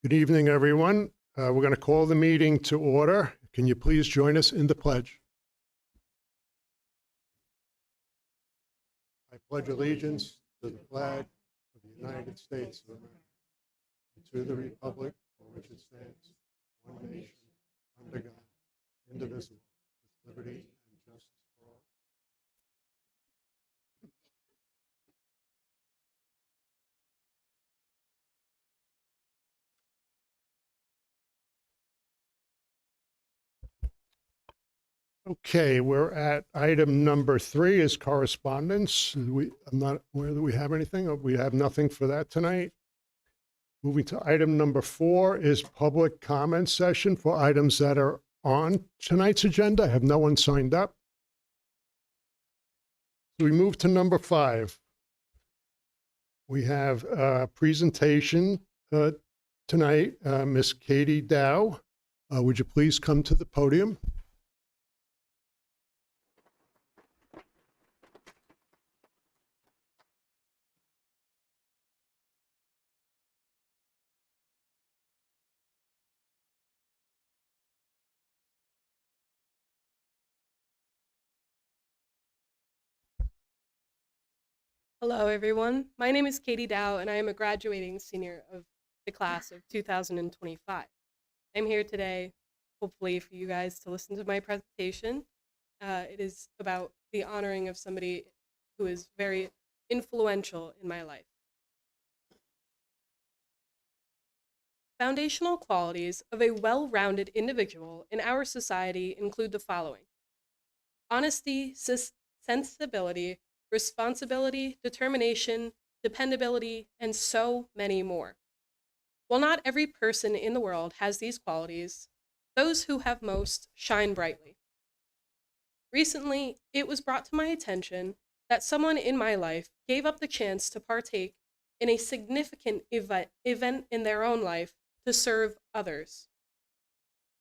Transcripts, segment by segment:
Good evening, everyone. We're going to call the meeting to order. Can you please join us in the pledge? I pledge allegiance to the flag of the United States of America and to the republic for which it stands, one nation, under God, indivisible, with liberty and justice for all. Okay, we're at item number 3 is correspondence. I'm not aware that we have anything. We have nothing for that tonight. Moving to item number 4 is public comment session for items that are on tonight's agenda. I have no one signed up. So we move to number 5. We have a presentation tonight. Miss Katie Dow, would you please come to the podium? Hello, everyone. My name is Katie Dow, and I am a graduating senior of the class of 2025. I'm here today, hopefully, for you guys to listen to my presentation. It is about the honoring of somebody who is very influential in my life. Foundational qualities of a well-rounded individual in our society include the following: honesty, sensibility, responsibility, determination, dependability, and so many more. While not every person in the world has these qualities, those who have most shine brightly. Recently, it was brought to my attention that someone in my life gave up the chance to partake in a significant event in their own life to serve others.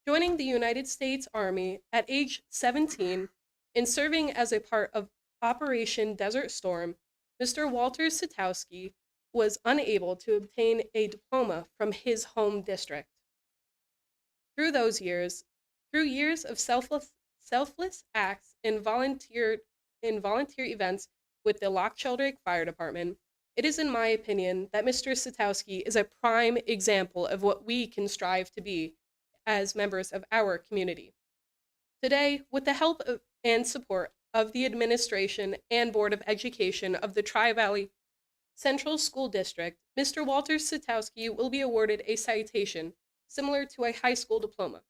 Joining the United States Army at age 17 and serving as a part of Operation Desert Storm, Mr. Walter Sitowski was unable to obtain a diploma from his home district. Through years of selfless acts and volunteer events with the Loch Sheldrake Fire Department, it is in my opinion that Mr. Sitowski is a prime example of what we can strive to be as members of our community. Today, with the help and support of the administration and Board of Education of the Tri-Valley Central School District, Mr. Walter Sitowski will be awarded a citation similar to a high school diploma.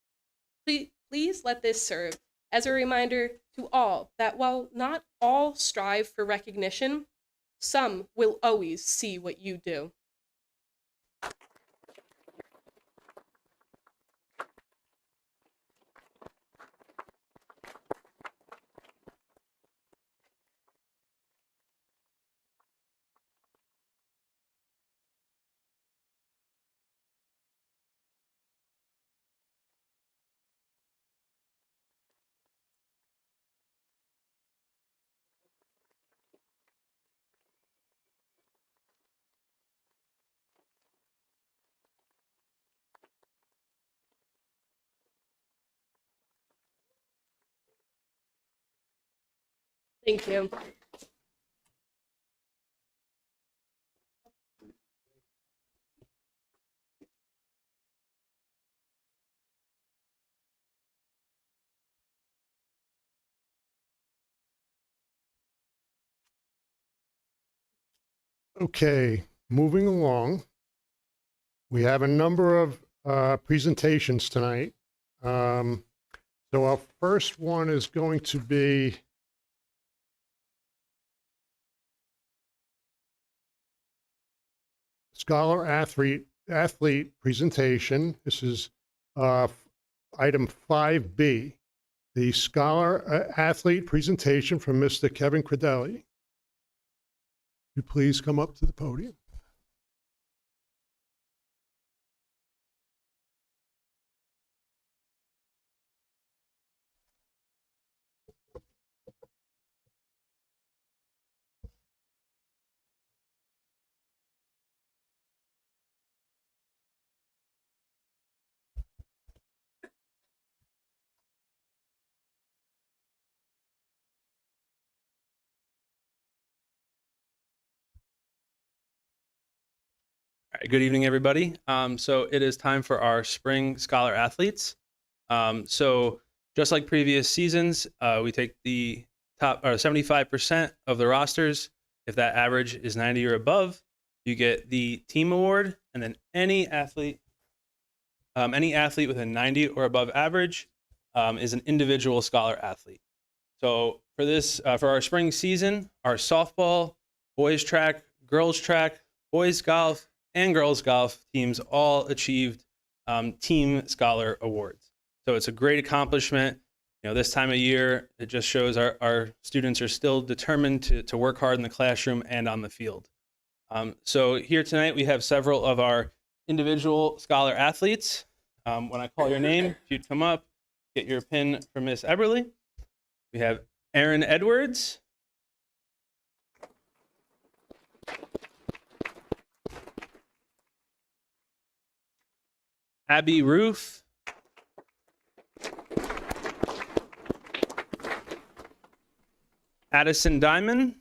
Please let this serve as a reminder to all that while not all strive for recognition, some will always see what you do. Thank you. Okay, moving along. We have a number of presentations tonight. So our first one is going to be Scholar Athlete presentation. This is item 5B, the Scholar Athlete presentation from Mr. Kevin Credelli. Would you please come up to the podium? All right, good evening, everybody. So it is time for our spring scholar athletes. So just like previous seasons, we take the top or 75% of the rosters. If that average is 90 or above, you get the team award, and then any athlete with a 90 or above average is an individual scholar athlete. So for this, for our spring season, our softball, boys track, boys golf, and girls golf teams all achieved team scholar awards. So it's a great accomplishment. You know, this time of year, it just shows our students are still determined to work hard in the classroom and on the field. So here tonight, we have several of our individual scholar athletes. When I call your name, if you'd come up, get your pin from Miss Eberly. We have Aaron Edwards. Abby Roof. Addison Diamond.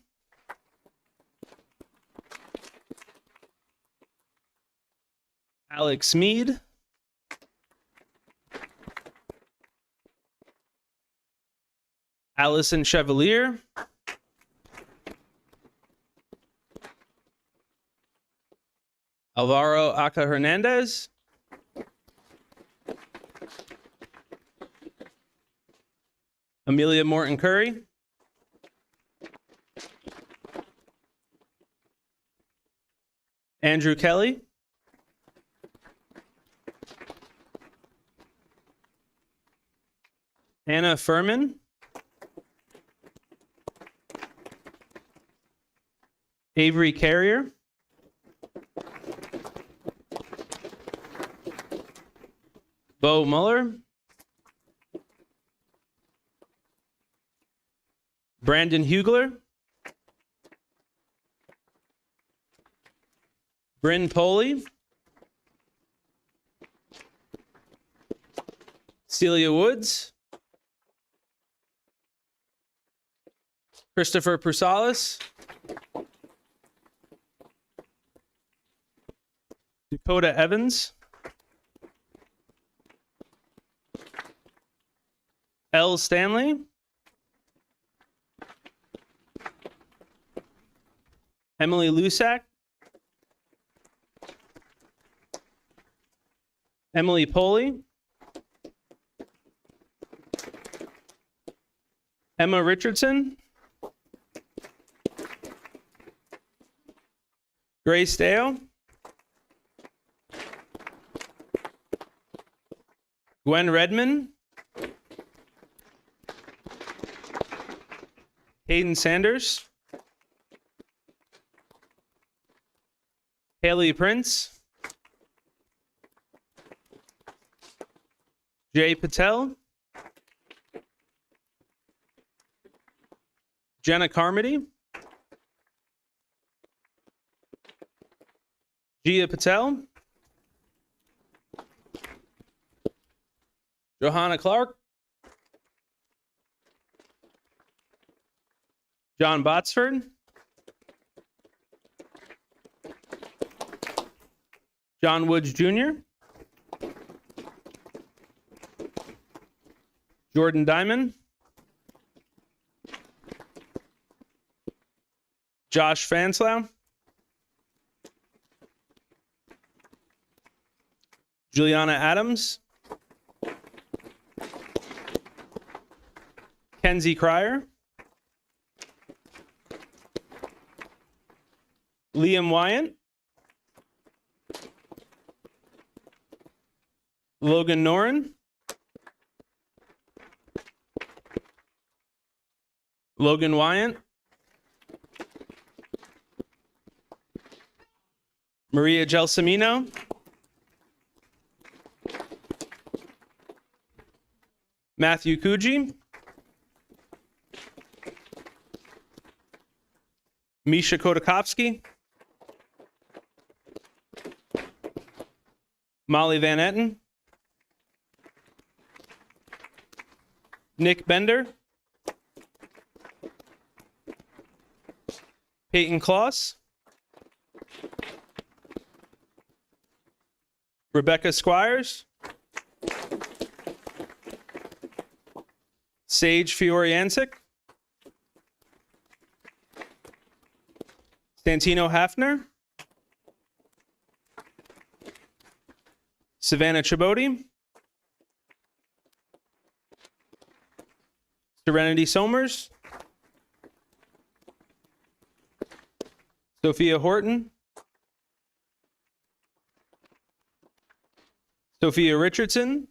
Alex Mead. Allison Chevalier. Alvaro Aca Hernandez. Amelia Morton Curry. Andrew Kelly. Anna Furman. Avery Carrier. Bo Muller. Brandon Hugler. Bryn Poley. Celia Woods. Christopher Prusalis. Dakota Evans. L. Stanley. Emily Lusack. Emily Poley. Emma Richardson. Grace Dale. Gwen Redman. Hayden Sanders. Haley Prince. Jay Patel. Jenna Carmody. Gia Patel. Johanna Clark. John Botsford. John Woods Jr. Jordan Diamond. Josh Fanslau. Juliana Adams. Kenzie Cryer. Liam Wyant. Logan Noren. Logan Wyant. Maria Gelsomino. Matthew Kuji. Misha Kodakovsky. Molly Van Etten. Nick Bender. Peyton Kloss. Rebecca Squires, Sage Fioriancic, Santino Hafner, Savannah Tribodi, Serenity Somers, Sophia Horton, Sophia Richardson,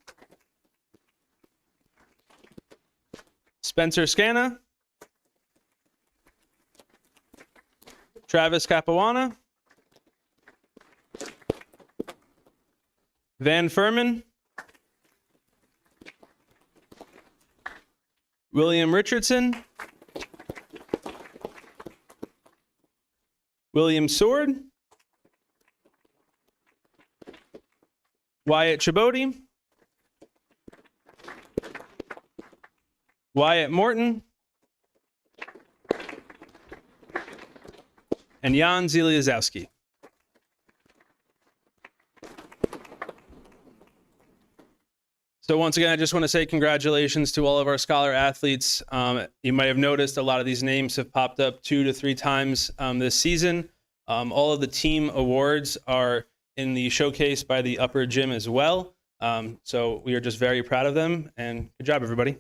Spencer Scanna, Travis Capuana, Van Furman, William Richardson, William Sword, Wyatt Tribodi, Wyatt Morton, and Jan Ziliazowski. So once again, I just want to say congratulations to all of our scholar athletes. You might have noticed a lot of these names have popped up 2 to 3 times this season. All of the team awards are in the showcase by the upper gym as well. So we are just very proud of them, and good job, everybody.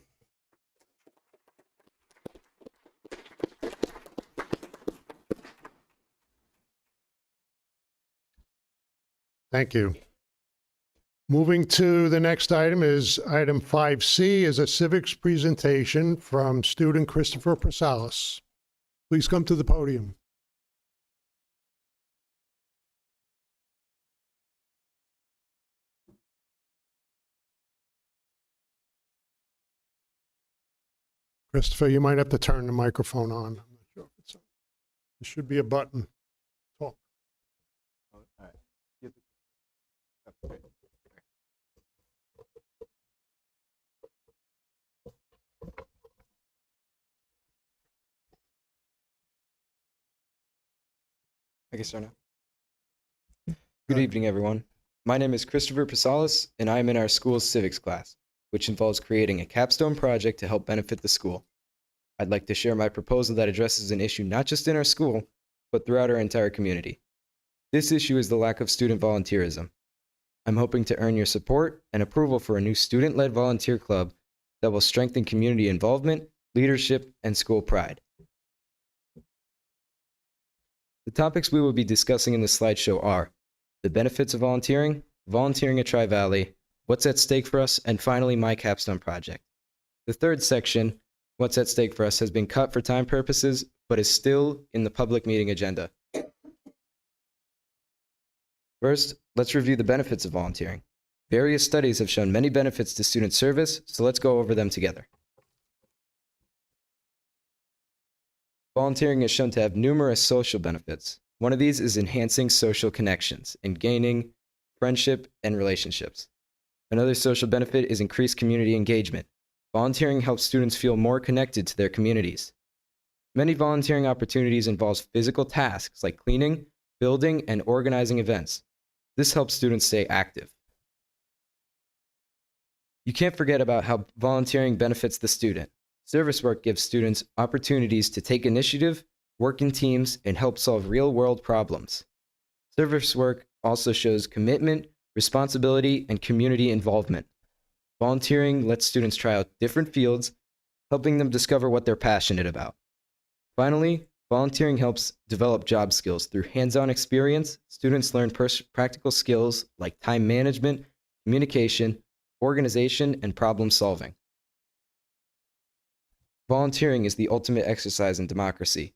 Thank you. Moving to the next item is item 5C is a civics presentation from student Christopher Prasalis. Please come to the podium. Christopher, you might have to turn the microphone on. I'm not sure if it's on. There should be a button. Talk. All right. I can start now. Good evening, everyone. My name is Christopher Prasalis, and I am in our school's civics class, which involves creating a capstone project to help benefit the school. I'd like to share my proposal that addresses an issue not just in our school, but throughout our entire community. This issue is the lack of student volunteerism. I'm hoping to earn your support and approval for a new student-led volunteer club that will strengthen community involvement, leadership, and school pride. The topics we will be discussing in this slideshow are the benefits of volunteering, volunteering at Tri-Valley, what's at stake for us, and finally, my capstone project. The third section, what's at stake for us, has been cut for time purposes, but is still in the public meeting agenda. First, let's review the benefits of volunteering. Various studies have shown many benefits to student service, so let's go over them together. Volunteering is shown to have numerous social benefits. One of these is enhancing social connections and gaining friendship and relationships. Another social benefit is increased community engagement. Volunteering helps students feel more connected to their communities. Many volunteering opportunities involve physical tasks like cleaning, building, and organizing events. This helps students stay active. You can't forget about how volunteering benefits the student. Service work gives students opportunities to take initiative, work in teams, and help solve real-world problems. Service work also shows commitment, responsibility, and community involvement. Volunteering lets students try out different fields, helping them discover what they're passionate about. Finally, volunteering helps develop job skills. Through hands-on experience, students learn practical skills like time management, communication, organization, and problem solving. Volunteering is the ultimate exercise in democracy.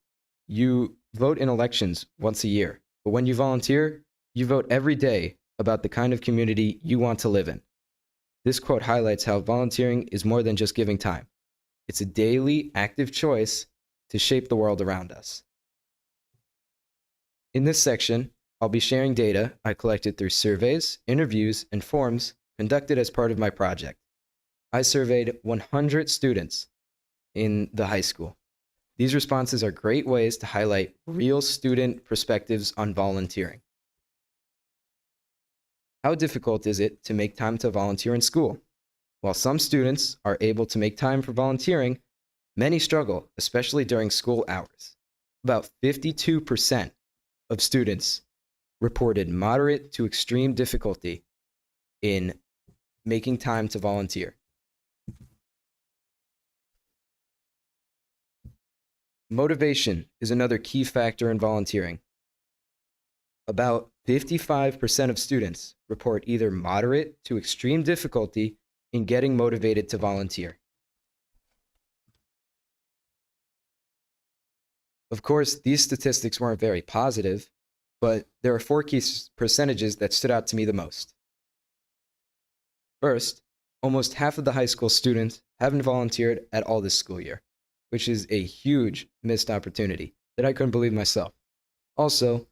You vote in elections once a year, but when you volunteer, you vote every day about the kind of community you want to live in. This quote highlights how volunteering is more than just giving time. It's a daily, active choice to shape the world around us. In this section, I'll be sharing data I collected through surveys, interviews, and forms conducted as part of my project. I surveyed 100 students in the high school. These responses are great ways to highlight real student perspectives on volunteering. How difficult is it to make time to volunteer in school? While some students are able to make time for volunteering, many struggle, especially during school hours. About 52% of students reported moderate to extreme difficulty in making time to volunteer. Motivation is another key factor in volunteering. About 55% of students report either moderate to extreme difficulty in getting motivated to volunteer. Of course, these statistics weren't very positive, but there are 4 key percentages that stood out to me the most. First, almost half of the high school students haven't volunteered at all this school year, which is a huge missed opportunity that I couldn't believe myself. Also,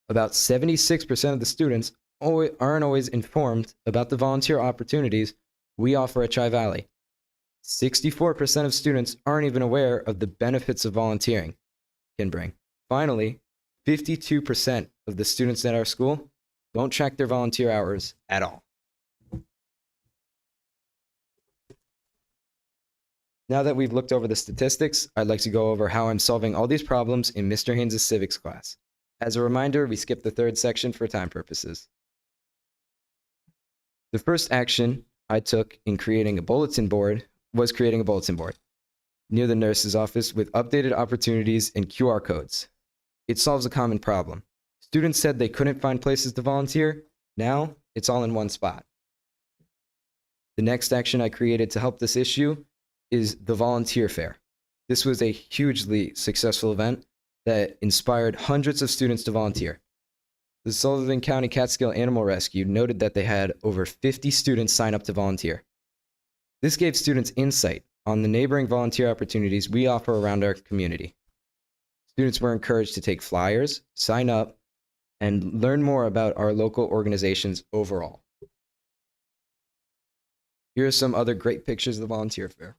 about 76% of the students aren't always informed about the volunteer opportunities we offer at Tri-Valley. 64% of students aren't even aware of the benefits of volunteering can bring. Finally, 52% of the students at our school don't track their volunteer hours at all. Now that we've looked over the statistics, I'd like to go over how I'm solving all these problems in Mr. Haynes' civics class. As a reminder, we skipped the 3rd section for time purposes. The first action I took in creating a bulletin board was creating a bulletin board near the nurse's office with updated opportunities and QR codes. It solves a common problem. Students said they couldn't find places to volunteer. Now, it's all in one spot. The next action I created to help this issue is the volunteer fair. This was a hugely successful event that inspired hundreds of students to volunteer. The Sullivan County Catskill Animal Rescue noted that they had over 50 students sign up to volunteer. This gave students insight on the neighboring volunteer opportunities we offer around our community. Students were encouraged to take flyers, sign up, and learn more about our local organizations overall. Here are some other great pictures of the volunteer fair.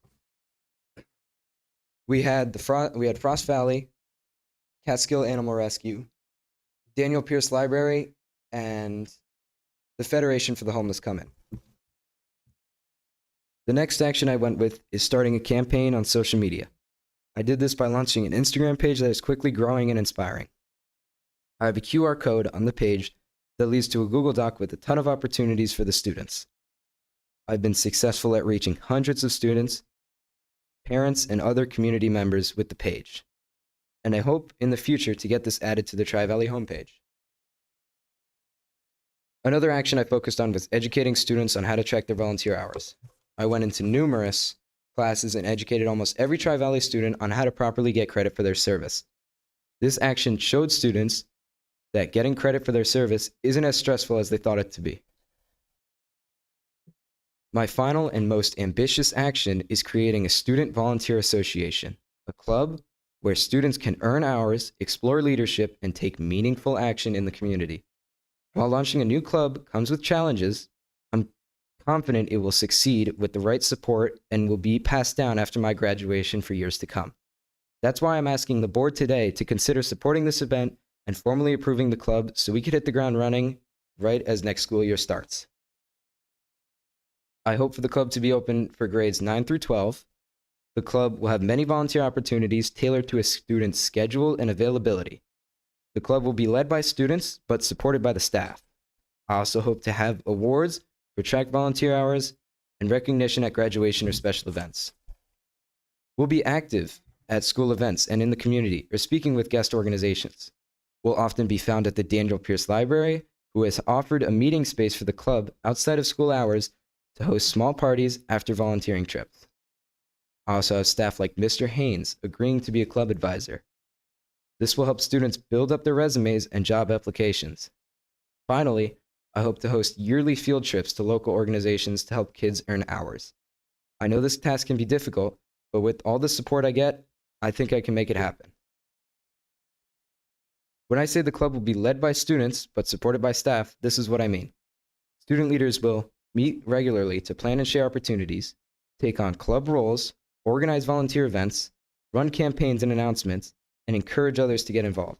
We had Frost Valley, Catskill Animal Rescue, Daniel Pierce Library, and the Federation for the Homeless come in. The next action I went with is starting a campaign on social media. I did this by launching an Instagram page that is quickly growing and inspiring. I have a QR code on the page that leads to a Google Doc with a ton of opportunities for the students. I've been successful at reaching hundreds of students, parents, and other community members with the page. And I hope in the future to get this added to the Tri-Valley homepage. Another action I focused on was educating students on how to track their volunteer hours. I went into numerous classes and educated almost every Tri-Valley student on how to properly get credit for their service. This action showed students that getting credit for their service isn't as stressful as they thought it to be. My final and most ambitious action is creating a student volunteer association, a club where students can earn hours, explore leadership, and take meaningful action in the community. While launching a new club comes with challenges, I'm confident it will succeed with the right support and will be passed down after my graduation for years to come. That's why I'm asking the board today to consider supporting this event and formally approving the club so we could hit the ground running right as next school year starts. I hope for the club to be open for grades 9 through 12. The club will have many volunteer opportunities tailored to a student's schedule and availability. The club will be led by students, but supported by the staff. I also hope to have awards for track volunteer hours and recognition at graduation or special events. We'll be active at school events and in the community, or speaking with guest organizations. We'll often be found at the Daniel Pierce Library, who has offered a meeting space for the club outside of school hours to host small parties after volunteering trips. I also have staff like Mr. Haynes agreeing to be a club advisor. This will help students build up their resumes and job applications. Finally, I hope to host yearly field trips to local organizations to help kids earn hours. I know this task can be difficult, but with all the support I get, I think I can make it happen. When I say the club will be led by students, but supported by staff, this is what I mean. Student leaders will meet regularly to plan and share opportunities, take on club roles, organize volunteer events, run campaigns and announcements, and encourage others to get involved.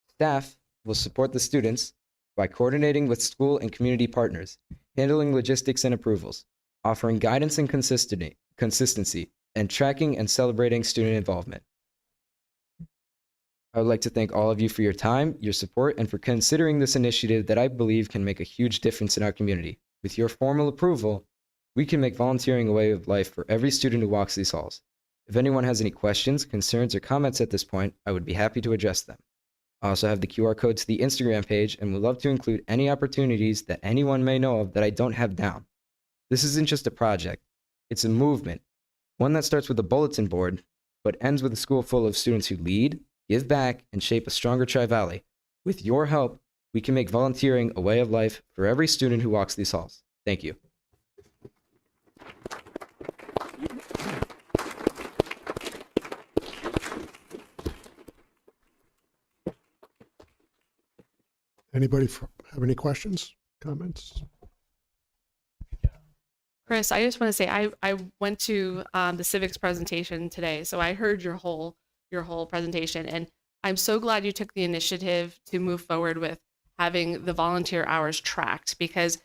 Staff will support the students by coordinating with school and community partners, handling logistics and approvals, offering guidance and consistency, and tracking and celebrating student involvement. I would like to thank all of you for your time, your support, and for considering this initiative that I believe can make a huge difference in our community. With your formal approval, we can make volunteering a way of life for every student who walks these halls. If anyone has any questions, concerns, or comments at this point, I would be happy to address them. I also have the QR code to the Instagram page and would love to include any opportunities that anyone may know of that I don't have down. This isn't just a project, it's a movement, one that starts with a bulletin board, but ends with a school full of students who lead, give back, and shape a stronger Tri-Valley. With your help, we can make volunteering a way of life for every student who walks these halls. Thank you. Anybody have any questions, comments? Chris, I just want to say I went to the civics presentation today, so I heard your whole presentation, and I'm so glad you took the initiative to move forward with having the volunteer hours tracked, because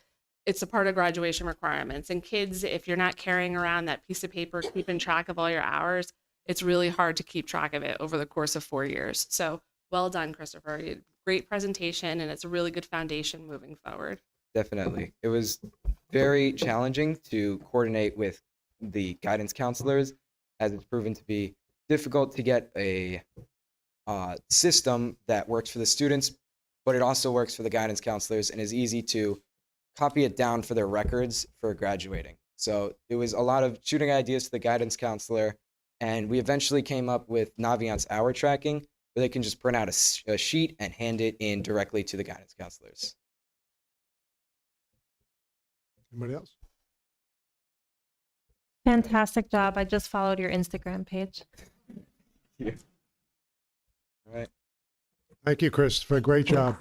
it's a part of graduation requirements. And kids, if you're not carrying around that piece of paper keeping track of all your hours, it's really hard to keep track of it over the course of 4 years. So well done, Christopher. Great presentation, and it's a really good foundation moving forward. Definitely. It was very challenging to coordinate with the guidance counselors, as it's proven to be difficult to get a system that works for the students, but it also works for the guidance counselors and is easy to copy it down for their records for graduating. So it was a lot of shooting ideas to the guidance counselor, and we eventually came up with Naviant's hour tracking, where they can just print out a sheet and hand it in directly to the guidance counselors. Anybody else? Fantastic job. I just followed your Instagram page. All right. Thank you, Christopher. Great job.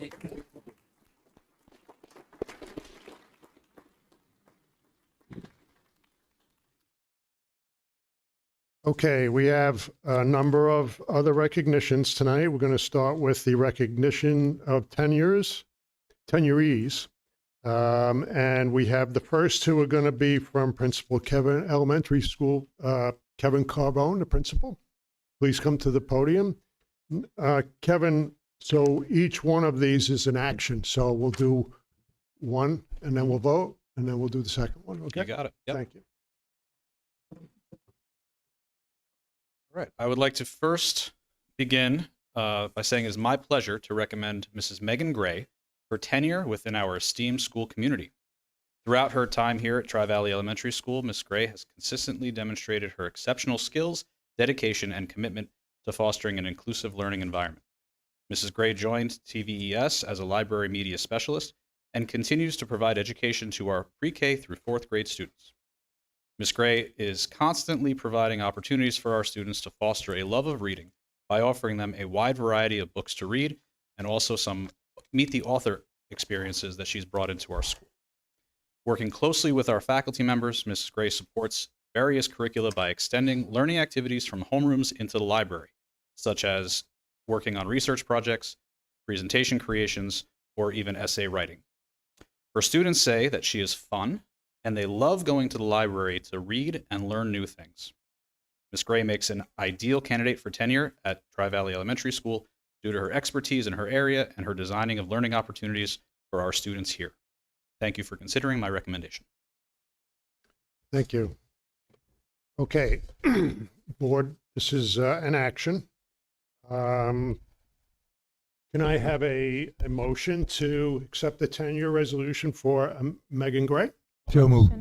Okay, we have a number of other recognitions tonight. We're going to start with the recognition of tenurees. And we have the first two are going to be from Principal Kevin Elementary School, Kevin Carbone, the principal. Please come to the podium. Kevin, so each one of these is an action. So we'll do one and then we'll vote and then we'll do the second one. Okay. You got it. Yep. Thank you. All right. I would like to first begin by saying it is my pleasure to recommend Mrs. Megan Gray for tenure within our esteemed school community. Throughout her time here at Tri-Valley Elementary School, Ms. Gray has consistently demonstrated her exceptional skills, dedication, and commitment to fostering an inclusive learning environment. Mrs. Gray joined TVES as a library media specialist and continues to provide education to our pre-K through 4th grade students. Ms. Gray is constantly providing opportunities for our students to foster a love of reading by offering them a wide variety of books to read and also some meet the author experiences that she's brought into our school. Working closely with our faculty members, Mrs. Gray supports various curricula by extending learning activities from homerooms into the library, such as working on research projects, presentation creations, or even essay writing. Her students say that she is fun, and they love going to the library to read and learn new things. Ms. Gray makes an ideal candidate for tenure at Tri-Valley Elementary School due to her expertise in her area and her designing of learning opportunities for our students here. Thank you for considering my recommendation. Thank you. Okay, board, this is an action. Can I have a motion to accept the tenure resolution for Megan Gray? So moved.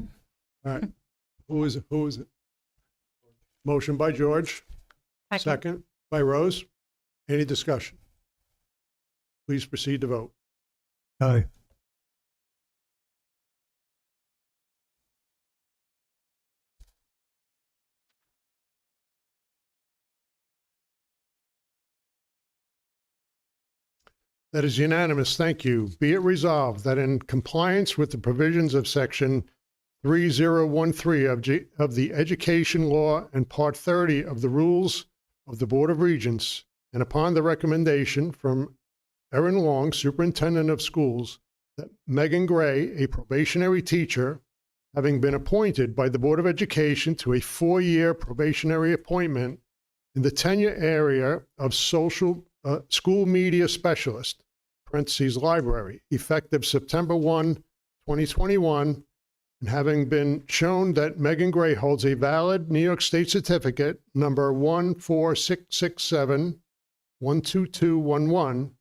All right. Who is it? Motion by George, second by Rose. Any discussion? Please proceed to vote. Aye. That is unanimous. Thank you. Be it resolved that in compliance with the provisions of Section 3013 of the Education Law and Part 30 of the Rules of the Board of Regents, and upon the recommendation from Erin Long, Superintendent of Schools, that Megan Gray, a probationary teacher, having been appointed by the Board of Education to a 4-year probationary appointment in the tenure area of school media specialist, parentheses library, effective September 1, 2021, and having been shown that Megan Gray holds a valid New York State certificate number 14667-12211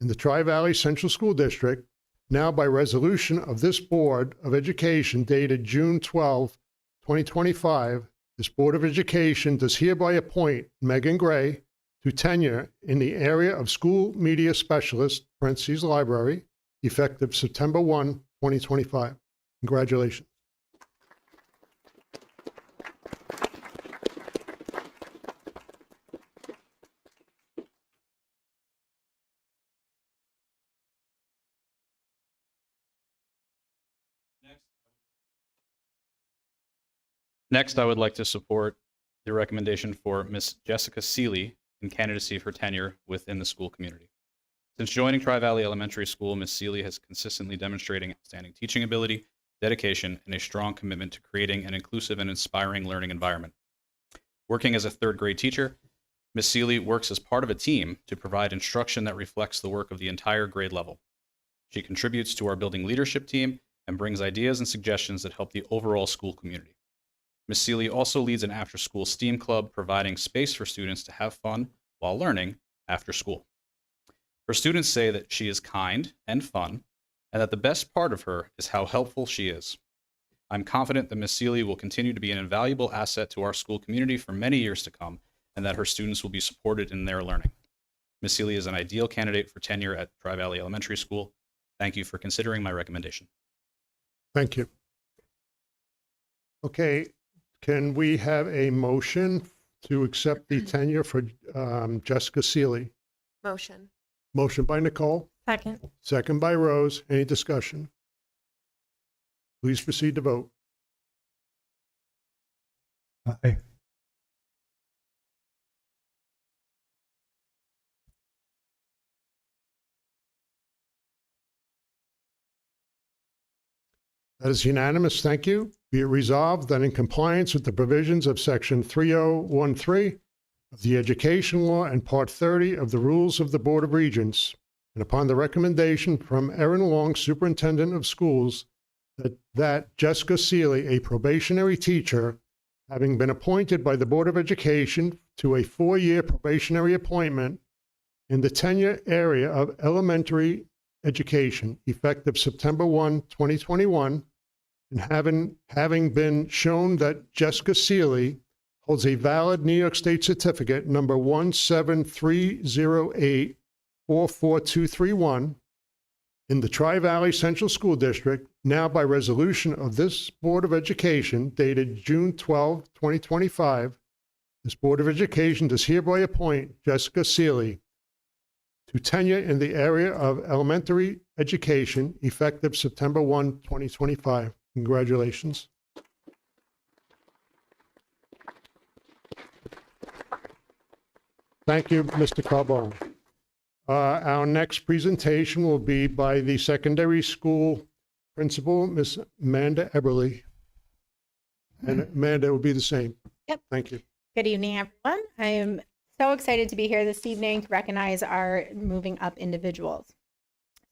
in the Tri-Valley Central School District, now by resolution of this Board of Education dated June 12, 2025, this Board of Education does hereby appoint Megan Gray to tenure in the area of school media specialist, parentheses library, effective September 1, 2025. Congratulations. Next, I would like to support the recommendation for Ms. Jessica Seeley in candidacy for tenure within the school community. Since joining Tri-Valley Elementary School, Ms. Seeley has consistently demonstrating outstanding teaching ability, dedication, and a strong commitment to creating an inclusive and inspiring learning environment. Working as a third-grade teacher, Ms. Seeley works as part of a team to provide instruction that reflects the work of the entire grade level. She contributes to our building leadership team and brings ideas and suggestions that help the overall school community. Ms. Seeley also leads an after-school STEAM club, providing space for students to have fun while learning after school. Her students say that she is kind and fun, and that the best part of her is how helpful she is. I'm confident that Ms. Seeley will continue to be an invaluable asset to our school community for many years to come, and that her students will be supported in their learning. Ms. Seeley is an ideal candidate for tenure at Tri-Valley Elementary School. Thank you for considering my recommendation. Thank you. Okay, can we have a motion to accept the tenure for Jessica Seeley? Motion. Motion by Nicole, Second. second by Rose. Any discussion? Please proceed to vote. Aye. That is unanimous. Thank you. Be it resolved that in compliance with the provisions of Section 3013 of the Education Law and Part 30 of the Rules of the Board of Regents, and upon the recommendation from Erin Long, Superintendent of Schools, that Jessica Seeley, a probationary teacher, having been appointed by the Board of Education to a 4-year probationary appointment in the tenure area of elementary education, effective September 1, 2021, and having been shown that Jessica Seeley holds a valid New York State certificate number 17308-44231 in the Tri-Valley Central School District, now by resolution of this Board of Education dated June 12, 2025, this Board of Education does hereby appoint Jessica Seeley to tenure in the area of elementary education, effective September 1, 2025. Congratulations. Thank you, Mr. Carbone. Our next presentation will be by the secondary school principal, Ms. Amanda Eberly. And Amanda, it will be the same. Yep. Thank you. Good evening, everyone. I am so excited to be here this evening to recognize our moving up individuals.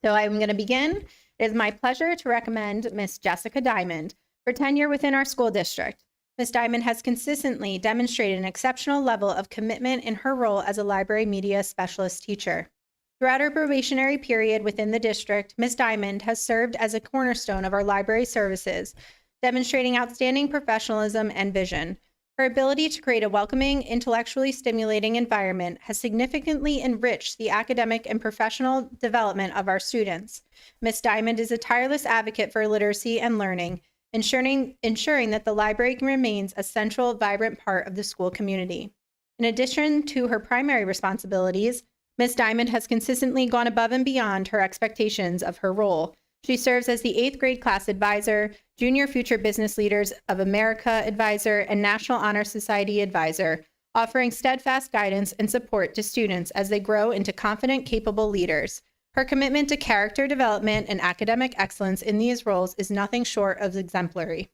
So I'm going to begin. It is my pleasure to recommend Miss Jessica Diamond for tenure within our school district. Ms. Diamond has consistently demonstrated an exceptional level of commitment in her role as a library media specialist teacher. Throughout her probationary period within the district, Ms. Diamond has served as a cornerstone of our library services, demonstrating outstanding professionalism and vision. Her ability to create a welcoming, intellectually stimulating environment has significantly enriched the academic and professional development of our students. Ms. Diamond is a tireless advocate for literacy and learning, ensuring that the library remains a central, vibrant part of the school community. In addition to her primary responsibilities, Ms. Diamond has consistently gone above and beyond her expectations of her role. She serves as the 8th grade class advisor, Junior Future Business Leaders of America advisor, and National Honor Society advisor, offering steadfast guidance and support to students as they grow into confident, capable leaders. Her commitment to character development and academic excellence in these roles is nothing short of exemplary.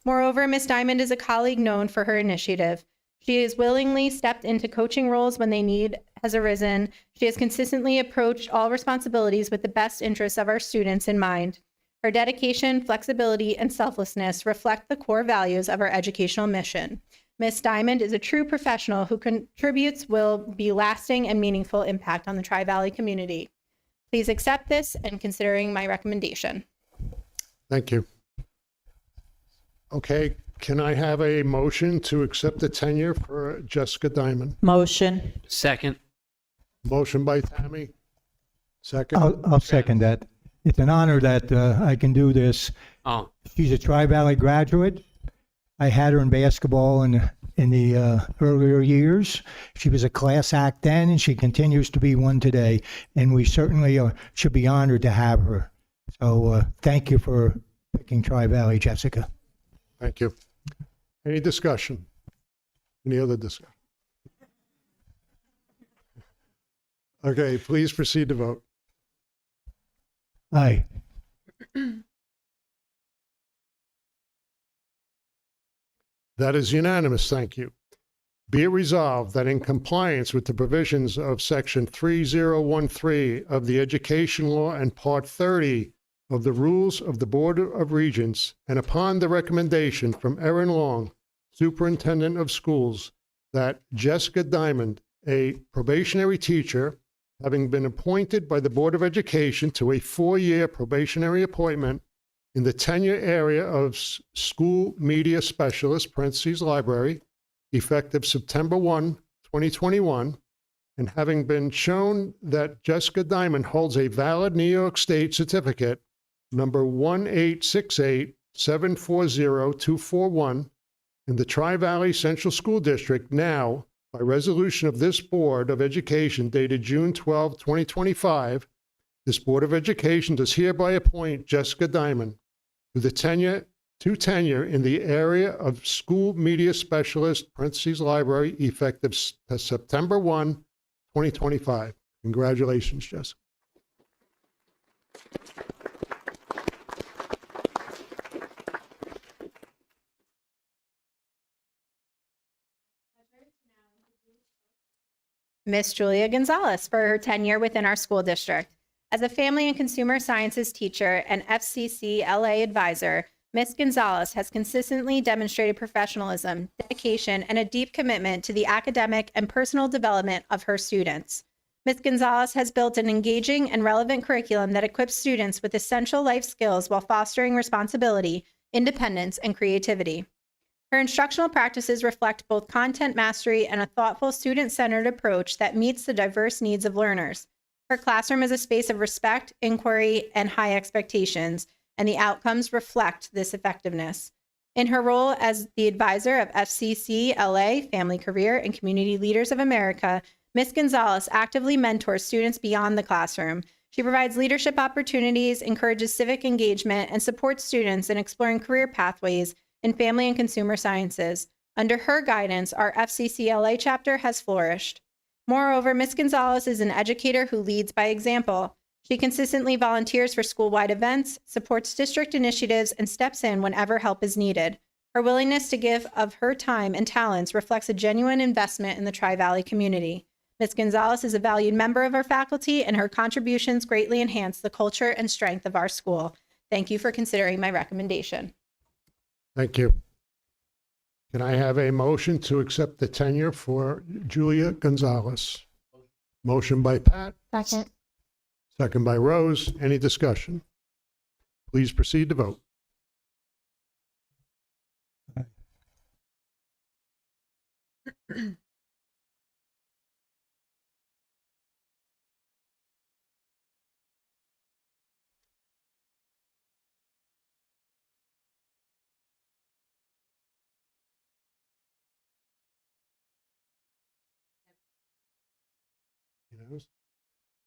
Moreover, Ms. Diamond is a colleague known for her initiative. She has willingly stepped into coaching roles when the need has arisen. She has consistently approached all responsibilities with the best interests of our students in mind. Her dedication, flexibility, and selflessness reflect the core values of our educational mission. Ms. Diamond is a true professional who contributes will be lasting and meaningful impact on the Tri-Valley community. Please accept this and considering my recommendation. Thank you. Okay, can I have a motion to accept the tenure for Jessica Diamond? Motion. Second. Motion by Tammy. Second. I'll second that. It's an honor that I can do this. Oh, She's a Tri-Valley graduate. I had her in basketball in the earlier years. She was a class act then, and she continues to be one today. And we certainly should be honored to have her. So thank you for picking Tri-Valley, Jessica. Thank you. Any discussion? Any other discussion? Okay, please proceed to vote. Aye. That is unanimous, thank you. Be it resolved that in compliance with the provisions of Section 3013 of the Education Law and Part 30 of the Rules of the Board of Regents, and upon the recommendation from Erin Long, Superintendent of Schools, that Jessica Diamond, a probationary teacher, having been appointed by the Board of Education to a 4-year probationary appointment in the tenure area of School Media Specialist, parentheses, Library, effective September 1, 2021, and having been shown that Jessica Diamond holds a valid New York State certificate, number 1868740-241, in the Tri-Valley Central School District now, by resolution of this Board of Education dated June 12, 2025, this Board of Education does hereby appoint Jessica Diamond to tenure in the area of School Media Specialist, parentheses, Library, effective September 1, 2025. Congratulations, Jessica. Miss Julia Gonzalez for her tenure within our school district. As a family and consumer sciences teacher and FCC LA advisor, Ms. Gonzalez has consistently demonstrated professionalism, dedication, and a deep commitment to the academic and personal development of her students. Ms. Gonzalez has built an engaging and relevant curriculum that equips students with essential life skills while fostering responsibility, independence, and creativity. Her instructional practices reflect both content mastery and a thoughtful, student-centered approach that meets the diverse needs of learners. Her classroom is a space of respect, inquiry, and high expectations, and the outcomes reflect this effectiveness. In her role as the advisor of FCC LA, Family, Career, and Community Leaders of America, Ms. Gonzalez actively mentors students beyond the classroom. She provides leadership opportunities, encourages civic engagement, and supports students in exploring career pathways in family and consumer sciences. Under her guidance, our FCC LA chapter has flourished. Moreover, Ms. Gonzalez is an educator who leads by example. She consistently volunteers for school-wide events, supports district initiatives, and steps in whenever help is needed. Her willingness to give of her time and talents reflects a genuine investment in the Tri-Valley community. Ms. Gonzalez is a valued member of our faculty, and her contributions greatly enhance the culture and strength of our school. Thank you for considering my recommendation. Thank you. Can I have a motion to accept the tenure for Julia Gonzalez? Motion by Pat. Second. Second by Rose. Any discussion? Please proceed to vote.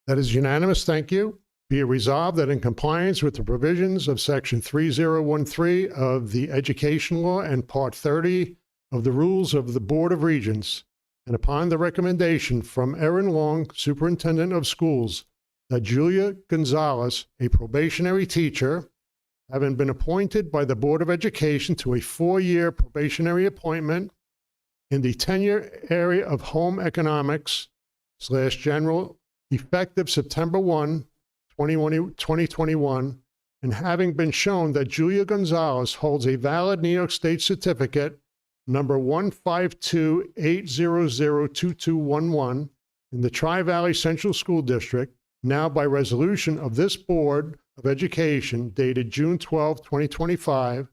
That is unanimous. Thank you. Be it resolved that in compliance with the provisions of Section 3013 of the Education Law and Part 30 of the Rules of the Board of Regents, and upon the recommendation from Erin Long, Superintendent of Schools, that Julia Gonzalez, a probationary teacher, having been appointed by the Board of Education to a 4-year probationary appointment in the tenure area of home economics / general, effective September 1, 2021, and having been shown that Julia Gonzalez holds a valid New York State certificate number 152-800-2211 in the Tri-Valley Central School District, now by resolution of this Board of Education dated June 12, 2025,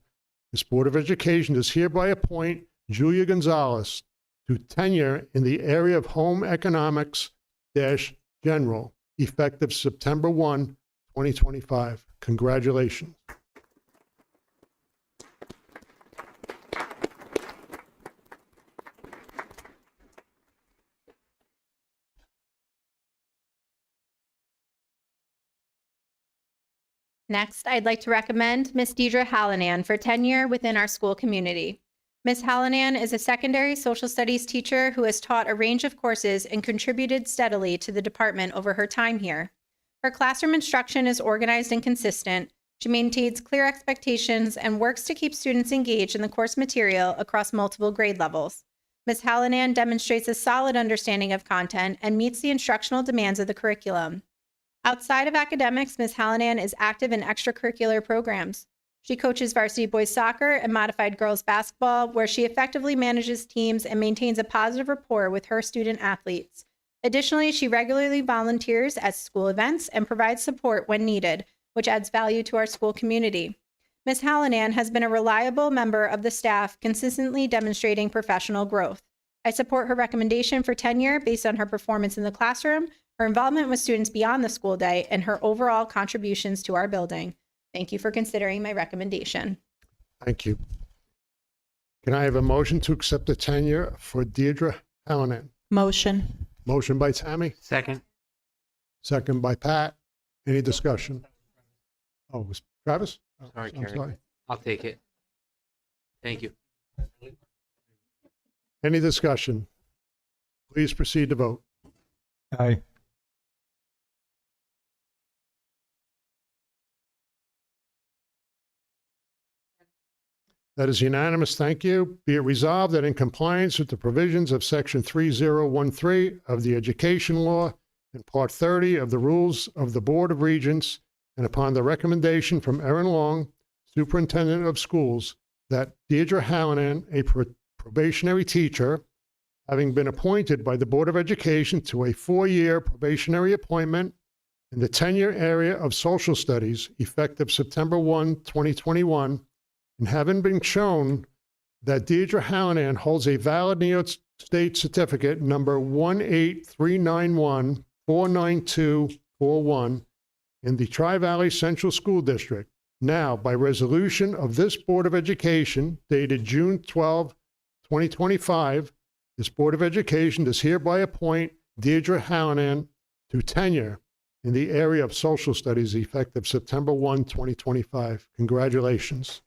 this Board of Education does hereby appoint Julia Gonzalez to tenure in the area of home economics - general, effective September 1, 2025. Congratulations. Next, I'd like to recommend Ms. Deidre Hallinan for tenure within our school community. Ms. Hallinan is a secondary social studies teacher who has taught a range of courses and contributed steadily to the department over her time here. Her classroom instruction is organized and consistent. She maintains clear expectations and works to keep students engaged in the course material across multiple grade levels. Ms. Hallinan demonstrates a solid understanding of content and meets the instructional demands of the curriculum. Outside of academics, Ms. Hallinan is active in extracurricular programs. She coaches varsity boys soccer and modified girls basketball, where she effectively manages teams and maintains a positive rapport with her student athletes. Additionally, she regularly volunteers at school events and provides support when needed, which adds value to our school community. Ms. Hallinan has been a reliable member of the staff, consistently demonstrating professional growth. I support her recommendation for tenure based on her performance in the classroom, her involvement with students beyond the school day, and her overall contributions to our building. Thank you for considering my recommendation. Thank you. Can I have a motion to accept the tenure for Deidre Hallinan? Motion. Motion by Tammy, Second. second by Pat. Any discussion? Oh, was Travis? Oh, Sorry, I'm Carrie. sorry. I'll take it. Thank you. Any discussion? Please proceed to vote. Aye. That is unanimous. Thank you. Be it resolved that in compliance with the provisions of Section 3013 of the Education Law and Part 30 of the Rules of the Board of Regents, and upon the recommendation from Erin Long, Superintendent of Schools, that Deidre Hallinan, a probationary teacher, having been appointed by the Board of Education to a 4-year probationary appointment in the tenure area of social studies, effective September 1, 2021, and having been shown that Deidre Hallinan holds a valid New York State certificate number 18391-49241 in the Tri-Valley Central School District, now by resolution of this Board of Education dated June 12, 2025, this Board of Education does hereby appoint Deidre Hallinan to tenure in the area of social studies effective September 1, 2025. Congratulations.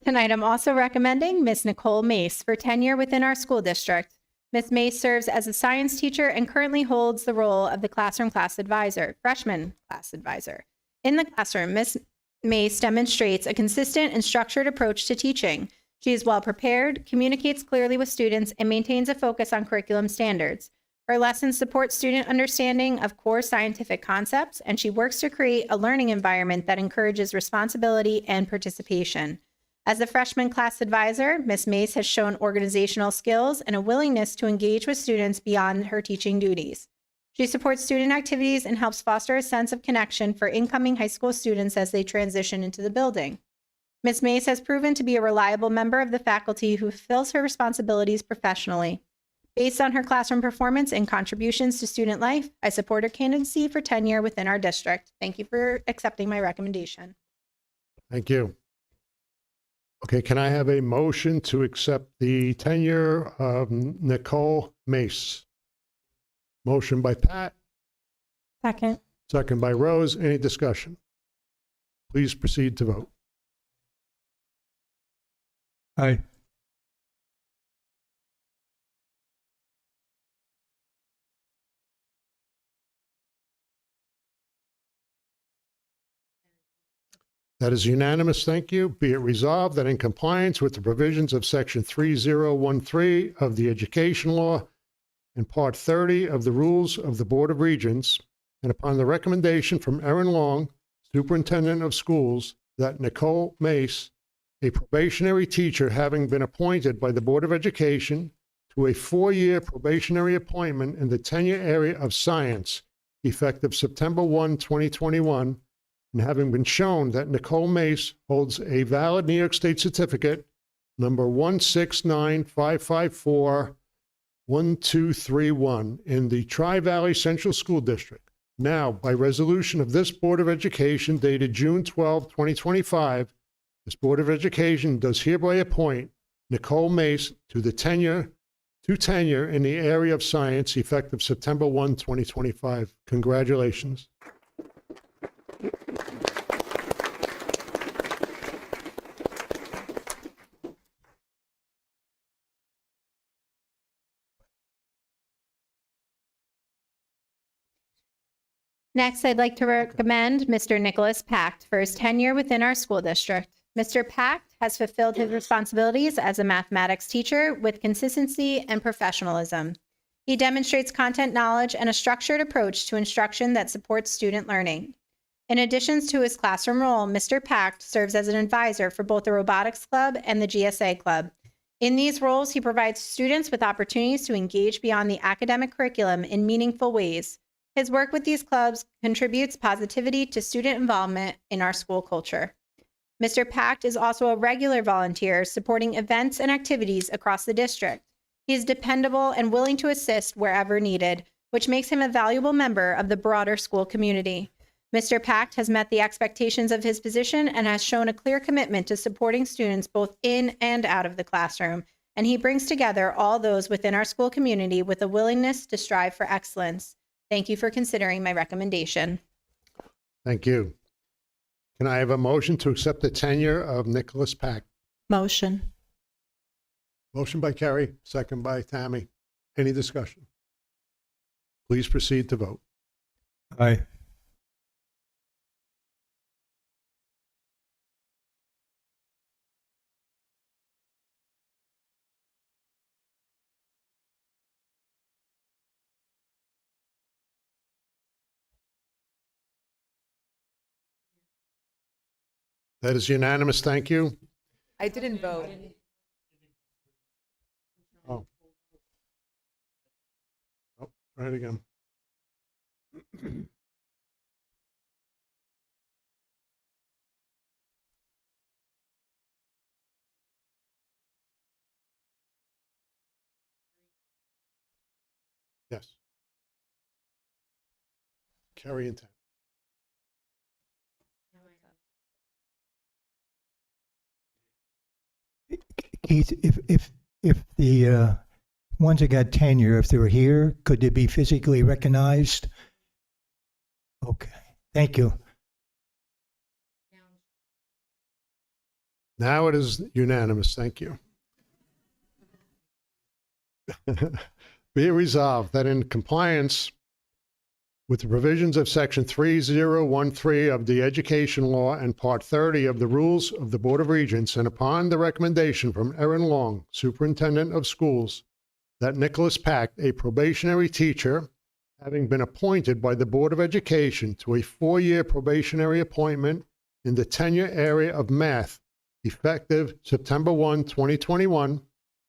Tonight, I'm also recommending Ms. Nicole Mace for tenure within our school district. Ms. Mace serves as a science teacher and currently holds the role of the classroom class advisor, freshman class advisor. In the classroom, Ms. Mace demonstrates a consistent and structured approach to teaching. She is well prepared, communicates clearly with students, and maintains a focus on curriculum standards. Her lessons support student understanding of core scientific concepts, and she works to create a learning environment that encourages responsibility and participation. As a freshman class advisor, Ms. Mace has shown organizational skills and a willingness to engage with students beyond her teaching duties. She supports student activities and helps foster a sense of connection for incoming high school students as they transition into the building. Ms. Mace has proven to be a reliable member of the faculty who fulfills her responsibilities professionally. Based on her classroom performance and contributions to student life, I support her candidacy for tenure within our district. Thank you for accepting my recommendation. Thank you. Okay, can I have a motion to accept the tenure of Nicole Mace? Motion by Pat, Second. second by Rose. Any discussion? Please proceed to vote. Aye. That is unanimous. Thank you. Be it resolved that in compliance with the provisions of Section 3013 of the Education Law and Part 30 of the Rules of the Board of Regents, and upon the recommendation from Erin Long, Superintendent of Schools, that Nicole Mace, a probationary teacher having been appointed by the Board of Education to a 4-year probationary appointment in the tenure area of science, effective September 1, 2021, and having been shown that Nicole Mace holds a valid New York State certificate number 16955412331 in the Tri-Valley Central School District. Now, by resolution of this Board of Education dated June 12, 2025, this Board of Education does hereby appoint Nicole Mace to tenure in the area of science effective September 1, 2025. Congratulations. Next, I'd like to recommend Mr. Nicholas Pact for his tenure within our school district. Mr. Pact has fulfilled his responsibilities as a mathematics teacher with consistency and professionalism. He demonstrates content knowledge and a structured approach to instruction that supports student learning. In addition to his classroom role, Mr. Pact serves as an advisor for both the Robotics Club and the GSA Club. In these roles, he provides students with opportunities to engage beyond the academic curriculum in meaningful ways. His work with these clubs contributes positivity to student involvement in our school culture. Mr. Pact is also a regular volunteer supporting events and activities across the district. He is dependable and willing to assist wherever needed, which makes him a valuable member of the broader school community. Mr. Pact has met the expectations of his position and has shown a clear commitment to supporting students both in and out of the classroom, and he brings together all those within our school community with a willingness to strive for excellence. Thank you for considering my recommendation. Thank you. Can I have a motion to accept the tenure of Nicholas Pact? Motion. Motion by Kerry, second by Tammy. Any discussion? Please proceed to vote. Aye. That is unanimous. Thank you. I didn't vote. Oh. Oh, try it again. Yes. Carry intent. Keith, if the ones that got tenure, if they were here, could they be physically recognized? Okay, thank you. Now it is unanimous. Thank you. Be it resolved that in compliance with the provisions of Section 3013 of the Education Law and Part 30 of the Rules of the Board of Regents, and upon the recommendation from Erin Long, Superintendent of Schools, that Nicholas Pact, a probationary teacher, having been appointed by the Board of Education to a 4-year probationary appointment in the tenure area of math, effective September 1, 2021,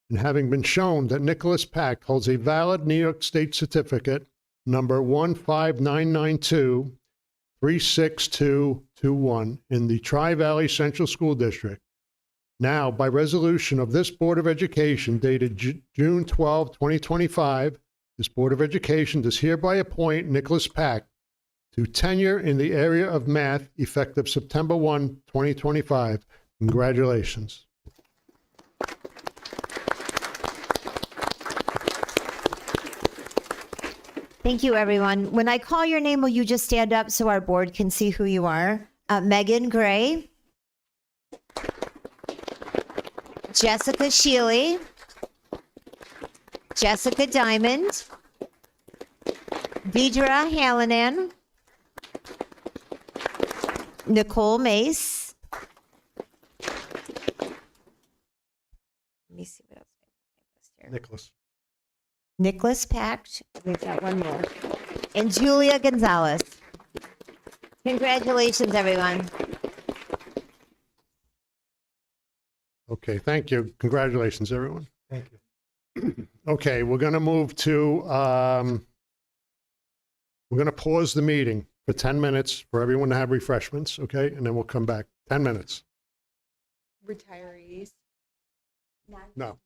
and having been shown that Nicholas Pact holds a valid New York State certificate number 15992-36221 in the Tri-Valley Central School District. Now, by resolution of this Board of Education dated June 12, 2025, this Board of Education does hereby appoint Nicholas Pact to tenure in the area of math effective September 1, 2025. Congratulations. Thank you, everyone. When I call your name, will you just stand up so our board can see who you are? Megan Gray, Jessica Shealy, Jessica Diamond, Deidre Hallinan, Nicole Mace. Let me see what else I missed here. Nicholas. Nicholas Pact. We've got one more. And Julia Gonzalez. Congratulations, everyone. Okay, thank you. Congratulations, everyone. Thank you. Okay, we're going to move to, we're going to pause the meeting for 10 minutes for everyone to have refreshments, okay? And then we'll come back. 10 minutes. Retirees. No.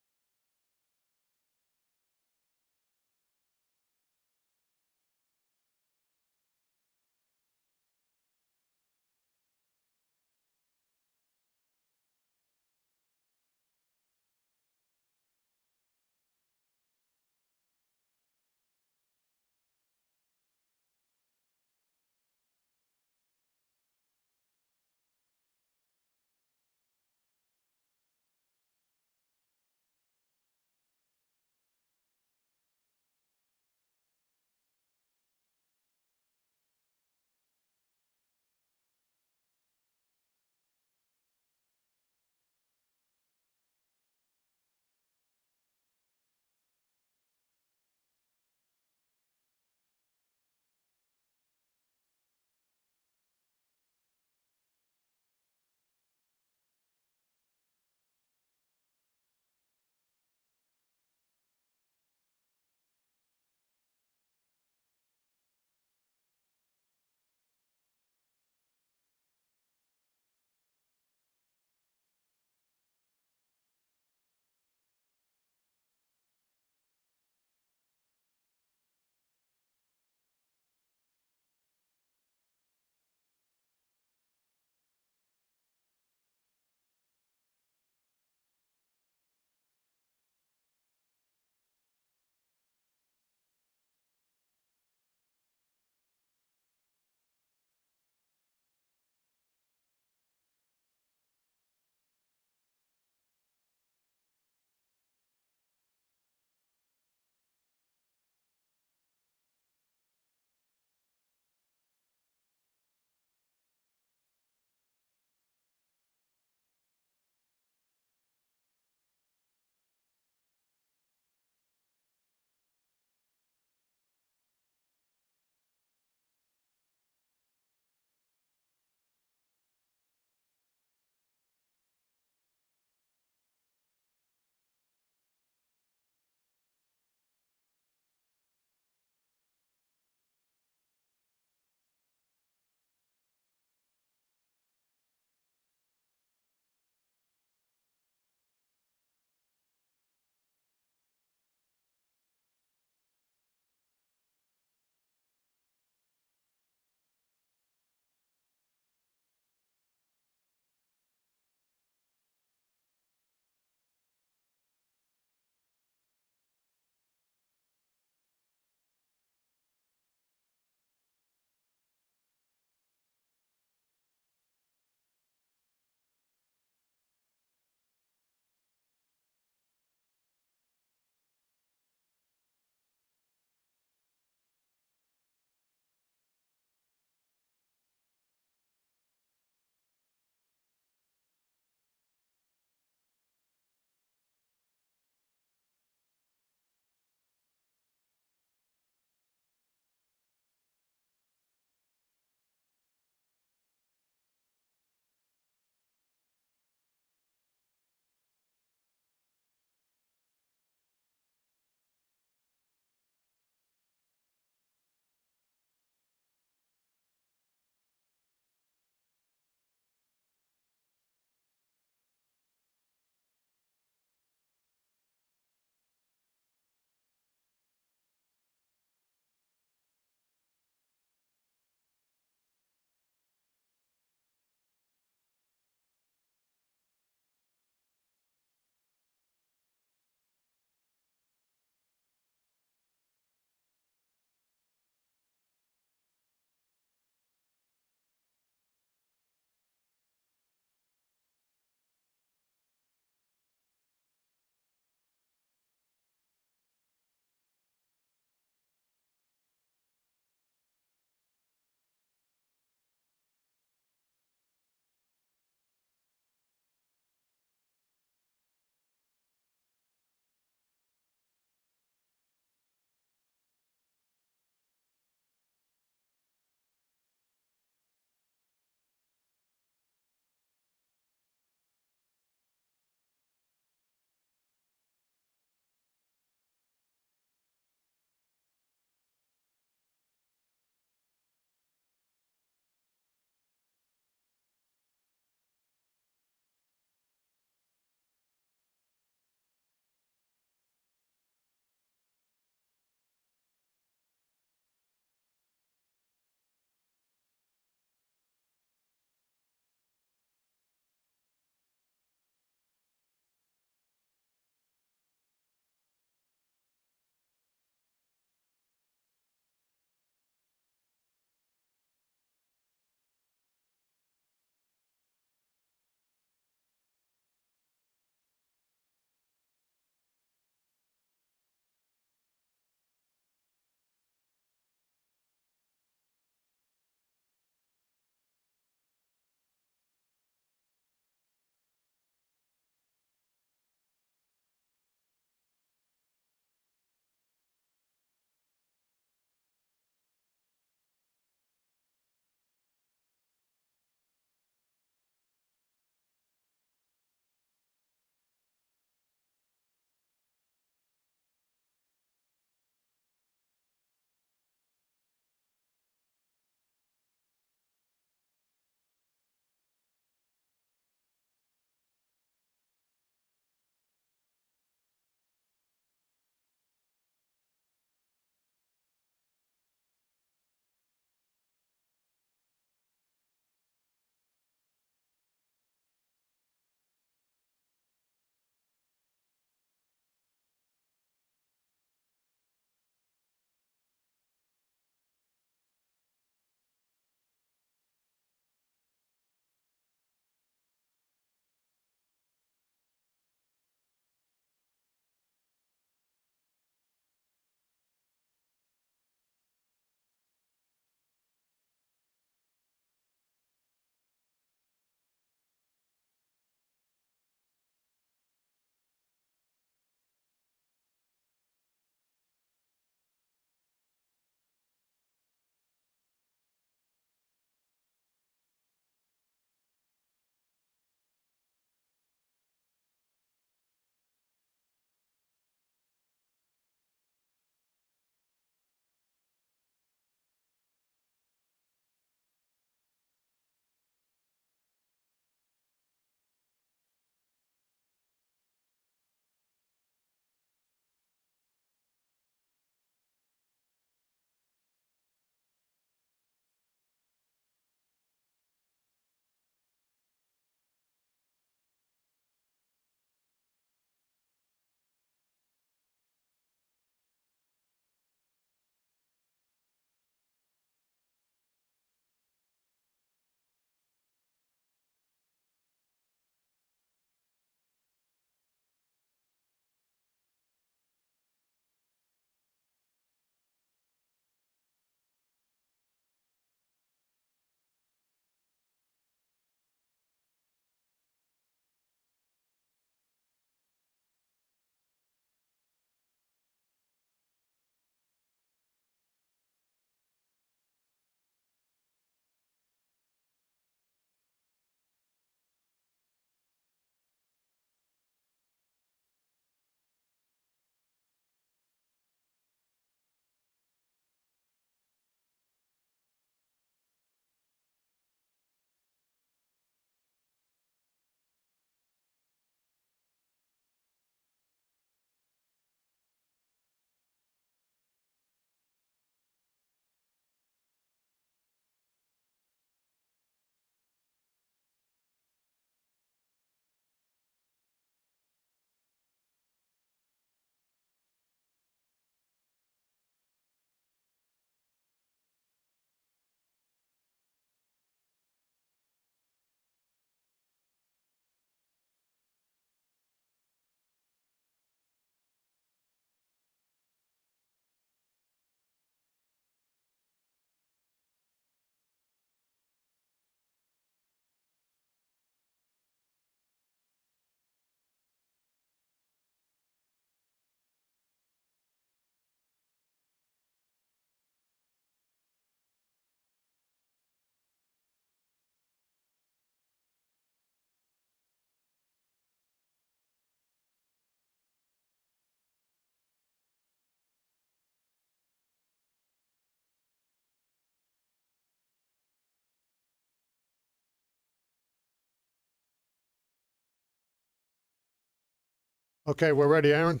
Okay, we're ready, Aaron?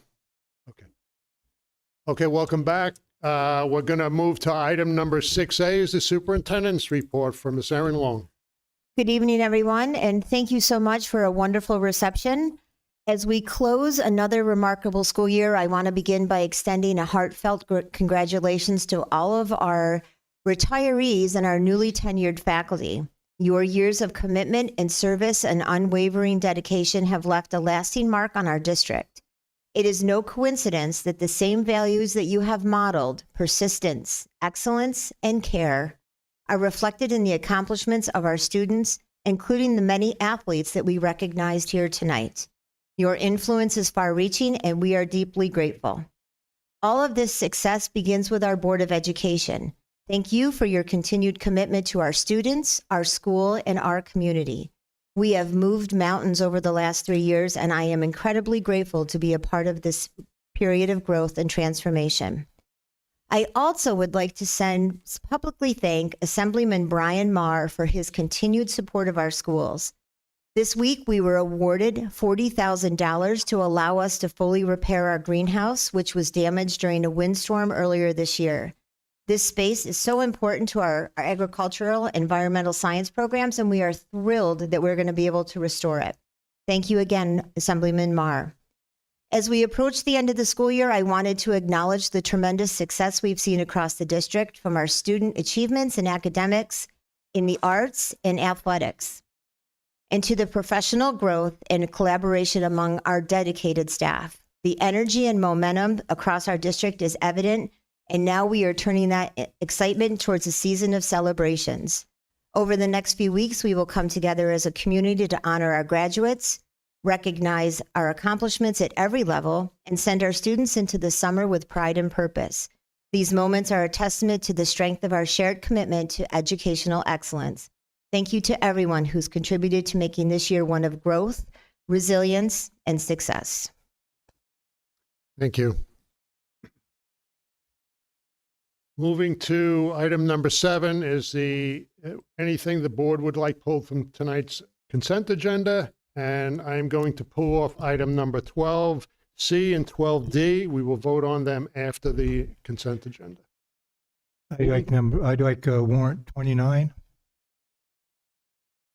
Okay. Okay, welcome back. We're going to move to item number 6A is the superintendent's report from Ms. Erin Long. Good evening, everyone, and thank you so much for a wonderful reception. As we close another remarkable school year, I want to begin by extending a heartfelt congratulations to all of our retirees and our newly tenured faculty. Your years of commitment and service and unwavering dedication have left a lasting mark on our district. It is no coincidence that the same values that you have modeled, persistence, excellence, and care, are reflected in the accomplishments of our students, including the many athletes that we recognized here tonight. Your influence is far-reaching, and we are deeply grateful. All of this success begins with our Board of Education. Thank you for your continued commitment to our students, our school, and our community. We have moved mountains over the last 3 years, and I am incredibly grateful to be a part of this period of growth and transformation. I also would like to publicly thank Assemblyman Brian Marr for his continued support of our schools. This week, we were awarded $40,000 to allow us to fully repair our greenhouse, which was damaged during a windstorm earlier this year. This space is so important to our agricultural, environmental science programs, and we are thrilled that we're going to be able to restore it. Thank you again, Assemblyman Marr. As we approach the end of the school year, I wanted to acknowledge the tremendous success we've seen across the district from our student achievements in academics, in the arts, and athletics, and to the professional growth and collaboration among our dedicated staff. The energy and momentum across our district is evident, and now we are turning that excitement towards a season of celebrations. Over the next few weeks, we will come together as a community to honor our graduates, recognize our accomplishments at every level, and send our students into the summer with pride and purpose. These moments are a testament to the strength of our shared commitment to educational excellence. Thank you to everyone who's contributed to making this year one of growth, resilience, and success. Thank you. Moving to item number 7 is anything the board would like pulled from tonight's consent agenda. And I'm going to pull off item number 12C and 12D. We will vote on them after the consent agenda. I'd like warrant 29.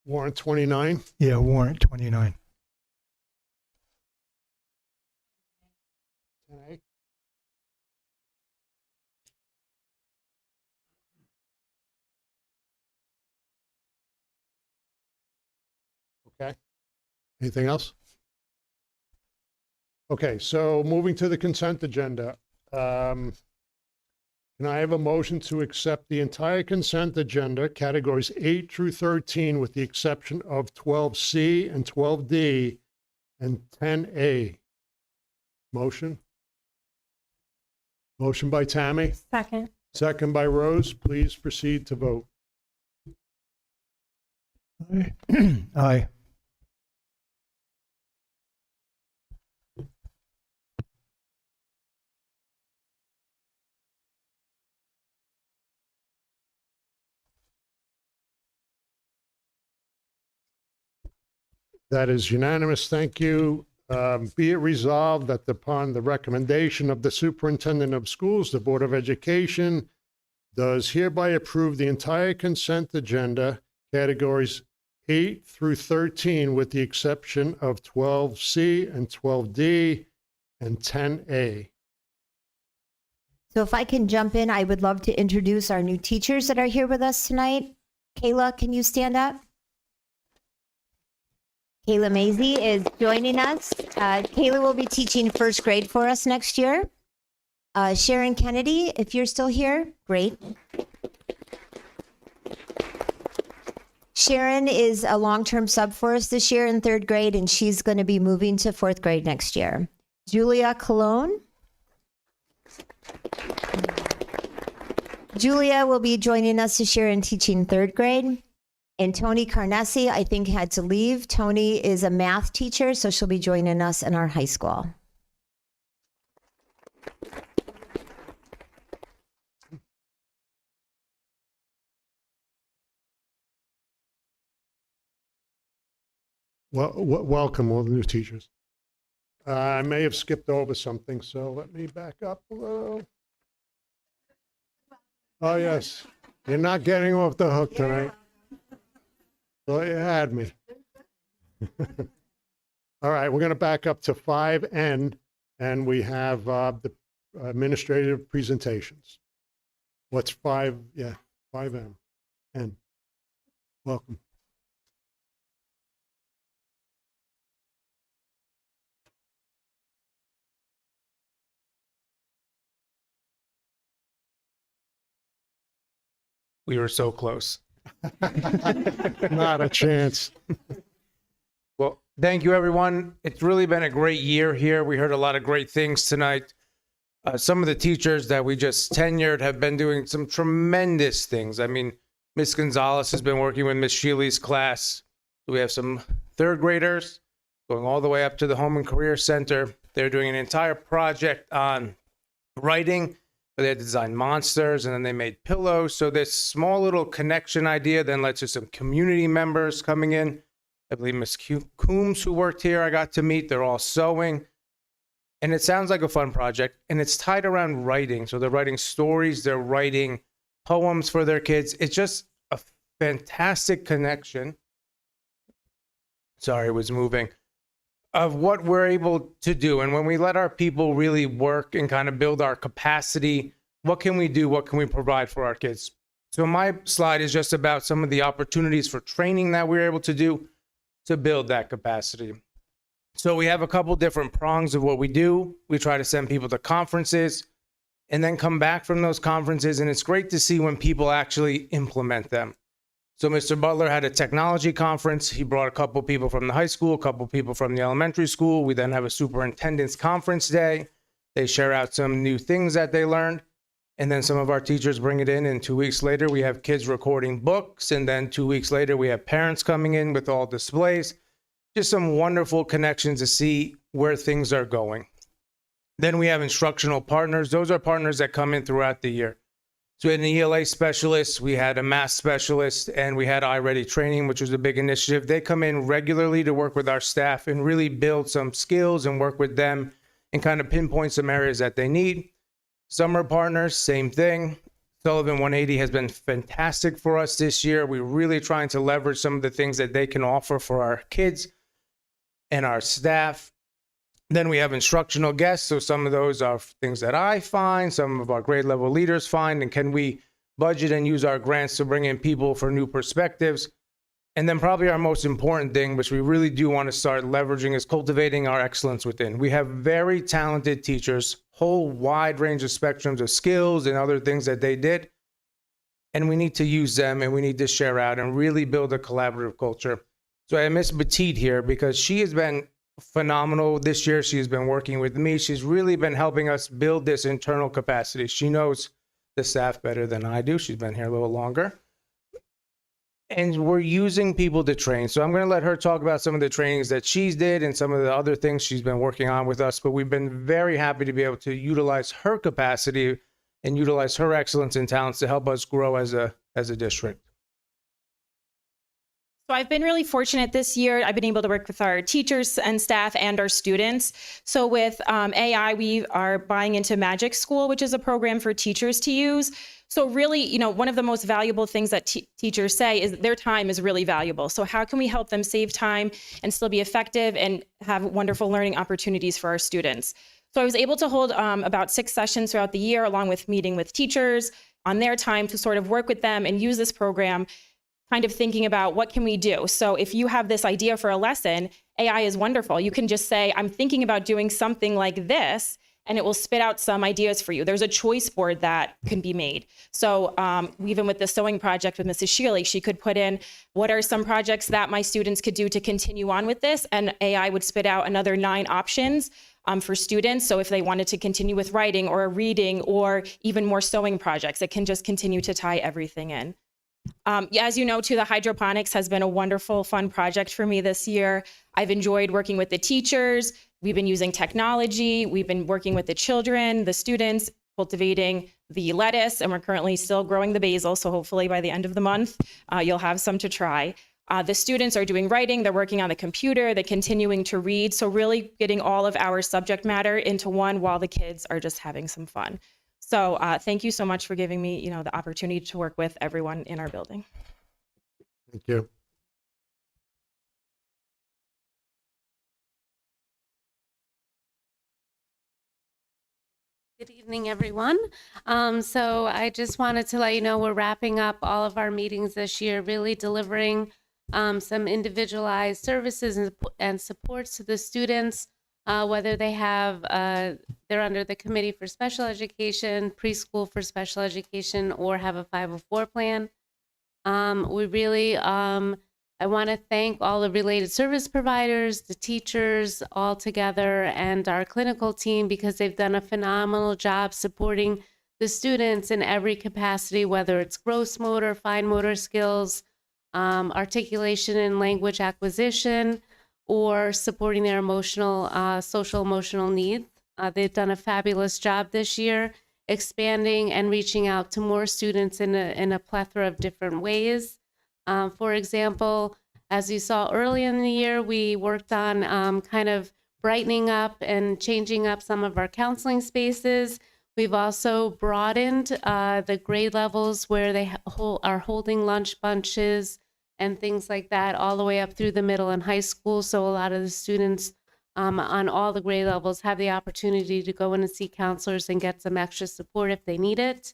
Warrant 29. Yeah, warrant 29. Okay. Okay. Anything else? Okay, so moving to the consent agenda. Can I have a motion to accept the entire consent agenda, categories 8 through 13, with the exception of 12C and 12D and 10A? Motion? Motion by Tammy, Second. second by Rose. Please proceed to vote. Aye. That is unanimous. Thank you. Be it resolved that upon the recommendation of the superintendent of schools, the Board of Education does hereby approve the entire consent agenda, categories 8 through 13, with the exception of 12C and 12D and 10A. So if I can jump in, I would love to introduce our new teachers that are here with us tonight. Kayla, can you stand up? Kayla Mazey is joining us. Kayla will be teaching first grade for us next year. Sharon Kennedy, if you're still here, great. Sharon is a long-term sub for us this year in third grade, and she's going to be moving to fourth grade next year. Julia Colon. Julia will be joining us this year in teaching third grade. And Tony Carnesi, I think, had to leave. Tony is a math teacher, so she'll be joining us in our high school. Well, welcome all the new teachers. I may have skipped over something, so let me back up a little. Oh, yes. You're not getting off the hook tonight. Well, you had me. All right, we're going to back up to 5N, and we have the administrative presentations. What's 5? Yeah, 5M. N. Welcome. We were so close. Not a chance. Well, thank you, everyone. It's really been a great year here. We heard a lot of great things tonight. Some of the teachers that we just tenured have been doing some tremendous things. I mean, Miss Gonzalez has been working with Miss Shealy's class. We have some third graders going all the way up to the Home and Career Center. They're doing an entire project on writing. They had to design monsters, and then they made pillows. So this small little connection idea then led to some community members coming in. I believe Miss Coombs, who worked here, I got to meet. They're all sewing. And it sounds like a fun project, and it's tied around writing. So they're writing stories, they're writing poems for their kids. It's just a fantastic connection. Sorry, it was moving. Of what we're able to do. And when we let our people really work and kind of build our capacity, what can we do? What can we provide for our kids? So my slide is just about some of the opportunities for training that we're able to do to build that capacity. So we have a couple different prongs of what we do. We try to send people to conferences and then come back from those conferences. And it's great to see when people actually implement them. So Mr. Butler had a technology conference. He brought a couple people from the high school, a couple people from the elementary school. We then have a superintendent's conference day. They share out some new things that they learned. And then some of our teachers bring it in. And 2 weeks later, we have kids recording books. And then 2 weeks later, we have parents coming in with all displays. Just some wonderful connections to see where things are going. Then we have instructional partners. Those are partners that come in throughout the year. So we had an ELA specialist, we had a math specialist, and we had iReady training, which was a big initiative. They come in regularly to work with our staff and really build some skills and work with them and kind of pinpoint some areas that they need. Summer partners, same thing. Sullivan 180 has been fantastic for us this year. We're really trying to leverage some of the things that they can offer for our kids and our staff. Then we have instructional guests. So some of those are things that I find, some of our grade level leaders find, and can we budget and use our grants to bring in people for new perspectives? And then probably our most important thing, which we really do want to start leveraging, is cultivating our excellence within. We have very talented teachers, whole wide range of spectrums of skills and other things that they did. And we need to use them and we need to share out and really build a collaborative culture. So I miss Batiste here because she has been phenomenal this year. She's been working with me. She's really been helping us build this internal capacity. She knows the staff better than I do. She's been here a little longer. And we're using people to train. So I'm going to let her talk about some of the trainings that she's did and some of the other things she's been working on with us. But we've been very happy to be able to utilize her capacity and utilize her excellence and talents to help us grow as a district. So I've been really fortunate this year. I've been able to work with our teachers and staff and our students. So with AI, we are buying into Magic School, which is a program for teachers to use. So really, one of the most valuable things that teachers say is their time is really valuable. So how can we help them save time and still be effective and have wonderful learning opportunities for our students? So I was able to hold about 6 sessions throughout the year, along with meeting with teachers on their time to sort of work with them and use this program, kind of thinking about what can we do. So if you have this idea for a lesson, AI is wonderful. You can just say, I'm thinking about doing something like this, and it will spit out some ideas for you. There's a choice board that can be made. So even with the sewing project with Mrs. Shealy, she could put in, what are some projects that my students could do to continue on with this? And AI would spit out another 9 options for students. So if they wanted to continue with writing or reading or even more sewing projects, it can just continue to tie everything in. As you know, too, the hydroponics has been a wonderful, fun project for me this year. I've enjoyed working with the teachers. We've been using technology. We've been working with the children, the students, cultivating the lettuce, and we're currently still growing the basil. So hopefully by the end of the month, you'll have some to try. The students are doing writing, they're working on the computer, they're continuing to read. So really getting all of our subject matter into one while the kids are just having some fun. So thank you so much for giving me, the opportunity to work with everyone in our building. Thank you. Good evening, everyone. So I just wanted to let you know we're wrapping up all of our meetings this year, really delivering some individualized services and supports to the students, whether they have, they're under the Committee for Special Education, Preschool for Special Education, or have a 504 plan. We really, I want to thank all the related service providers, the teachers all together, and our clinical team because they've done a phenomenal job supporting the students in every capacity, whether it's gross motor, fine motor skills, articulation and language acquisition, or supporting their emotional, social emotional needs. They've done a fabulous job this year, expanding and reaching out to more students in a plethora of different ways. For example, as you saw early in the year, we worked on kind of brightening up and changing up some of our counseling spaces. We've also broadened the grade levels where they are holding lunch bunches and things like that all the way up through the middle and high school. So a lot of the students on all the grade levels have the opportunity to go in and see counselors and get some extra support if they need it.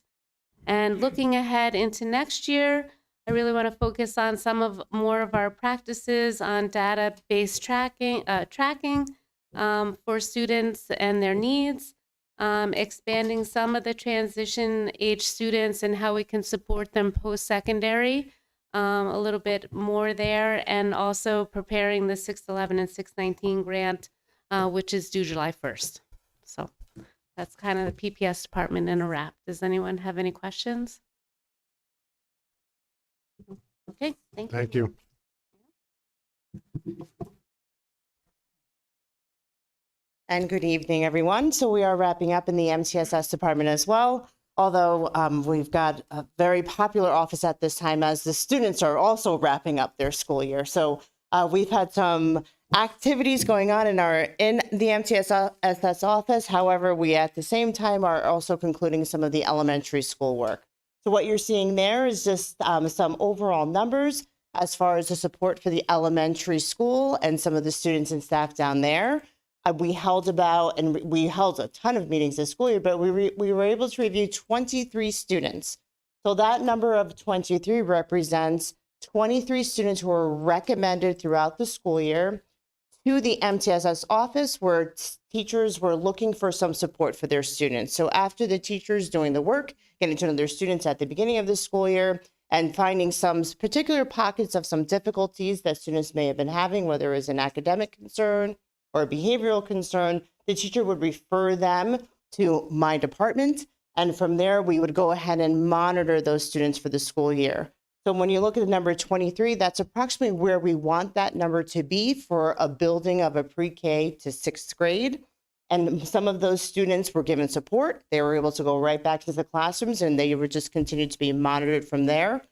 And looking ahead into next year, I really want to focus on more of our practices on data-based tracking for students and their needs, expanding some of the transition age students and how we can support them post-secondary, a little bit more there, and also preparing the 611 and 619 grant, which is due July 1st. So that's kind of the PPS department in a wrap. Does anyone have any questions? Okay, thank you. Thank you. And good evening, everyone. So we are wrapping up in the MTSS department as well, although we've got a very popular office at this time as the students are also wrapping up their school year. So we've had some activities going on in the MTSS office. However, we at the same time are also concluding some of the elementary school work. So what you're seeing there is just some overall numbers as far as the support for the elementary school and some of the students and staff down there. We held a ton of meetings this school year, but we were able to review 23 students. So that number of 23 represents 23 students who were recommended throughout the school year to the MTSS office where teachers were looking for some support for their students. So after the teachers doing the work, getting to know their students at the beginning of the school year and finding some particular pockets of some difficulties that students may have been having, whether it was an academic concern or a behavioral concern, the teacher would refer them to my department. And from there, we would go ahead and monitor those students for the school year. So when you look at the number 23, that's approximately where we want that number to be for a building of a pre-K to 6th grade. And some of those students were given support. They were able to go right back to the classrooms and they would just continue to be monitored from there.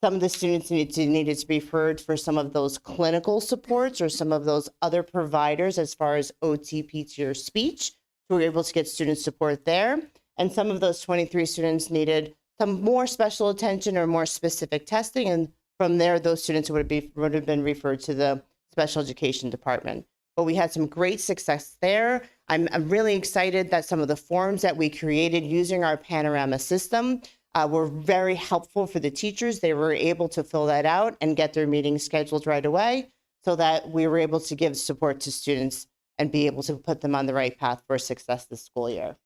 Some of the students needed to be referred for some of those clinical supports or some of those other providers as far as OT, PT, or speech. So we were able to get student support there. And some of those 23 students needed some more special attention or more specific testing. And from there, those students would have been referred to the special education department. But we had some great success there. I'm really excited that some of the forms that we created using our Panorama system were very helpful for the teachers. They were able to fill that out and get their meetings scheduled right away so that we were able to give support to students and be able to put them on the right path for success this school year.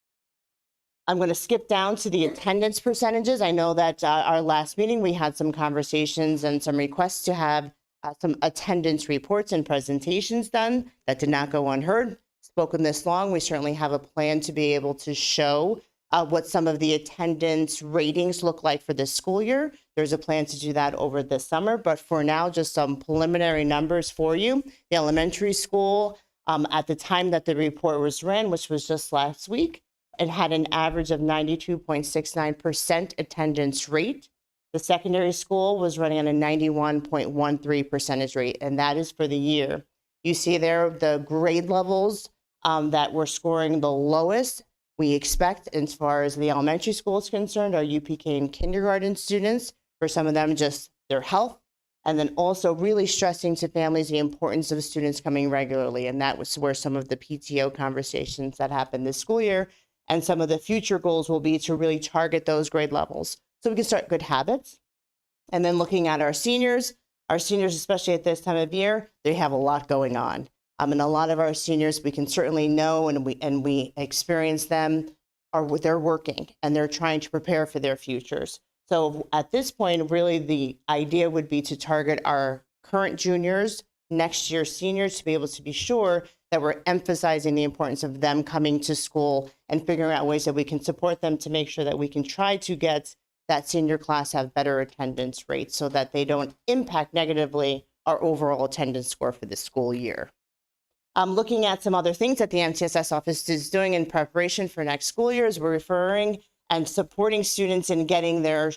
I'm going to skip down to the attendance percentages. I know that our last meeting, we had some conversations and some requests to have some attendance reports and presentations done. That did not go unheard. Spoken this long, we certainly have a plan to be able to show what some of the attendance ratings look like for this school year. There's a plan to do that over the summer, but for now, just some preliminary numbers for you. The elementary school, at the time that the report was ran, which was just last week, it had an average of 92.69% attendance rate. The secondary school was running on a 91.13 percentage rate, and that is for the year. You see there the grade levels that were scoring the lowest. We expect, as far as the elementary school is concerned, our UPK and kindergarten students, for some of them, just their health, and then also really stressing to families the importance of students coming regularly. And that was where some of the PTO conversations that happened this school year and some of the future goals will be to really target those grade levels so we can start good habits. And then looking at our seniors, especially at this time of year, they have a lot going on. And a lot of our seniors, we can certainly know and we experience them, they're working and they're trying to prepare for their futures. So at this point, really the idea would be to target our current juniors, next year seniors, to be able to be sure that we're emphasizing the importance of them coming to school and figuring out ways that we can support them to make sure that we can try to get that senior class have better attendance rates so that they don't impact negatively our overall attendance score for the school year. Looking at some other things that the MTSS office is doing in preparation for next school year is we're referring and supporting students in getting their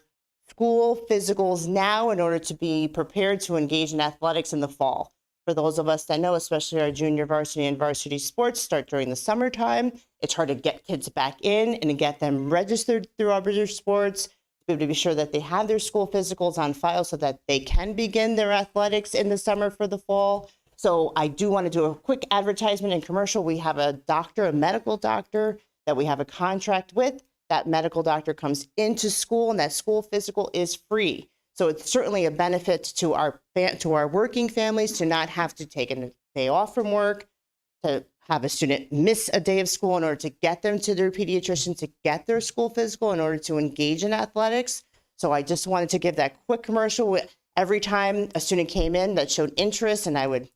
school physicals now in order to be prepared to engage in athletics in the fall. For those of us that know, especially our junior varsity and varsity sports start during the summertime, it's hard to get kids back in and get them registered through our sports, to be sure that they have their school physicals on file so that they can begin their athletics in the summer for the fall. So I do want to do a quick advertisement and commercial. We have a doctor, a medical doctor that we have a contract with. That medical doctor comes into school and that school physical is free. So it's certainly a benefit to our working families to not have to take a day off from work, to have a student miss a day of school in order to get them to their pediatrician, to get their school physical in order to engage in athletics. So I just wanted to give that quick commercial. Every time a student came in that showed interest, and I would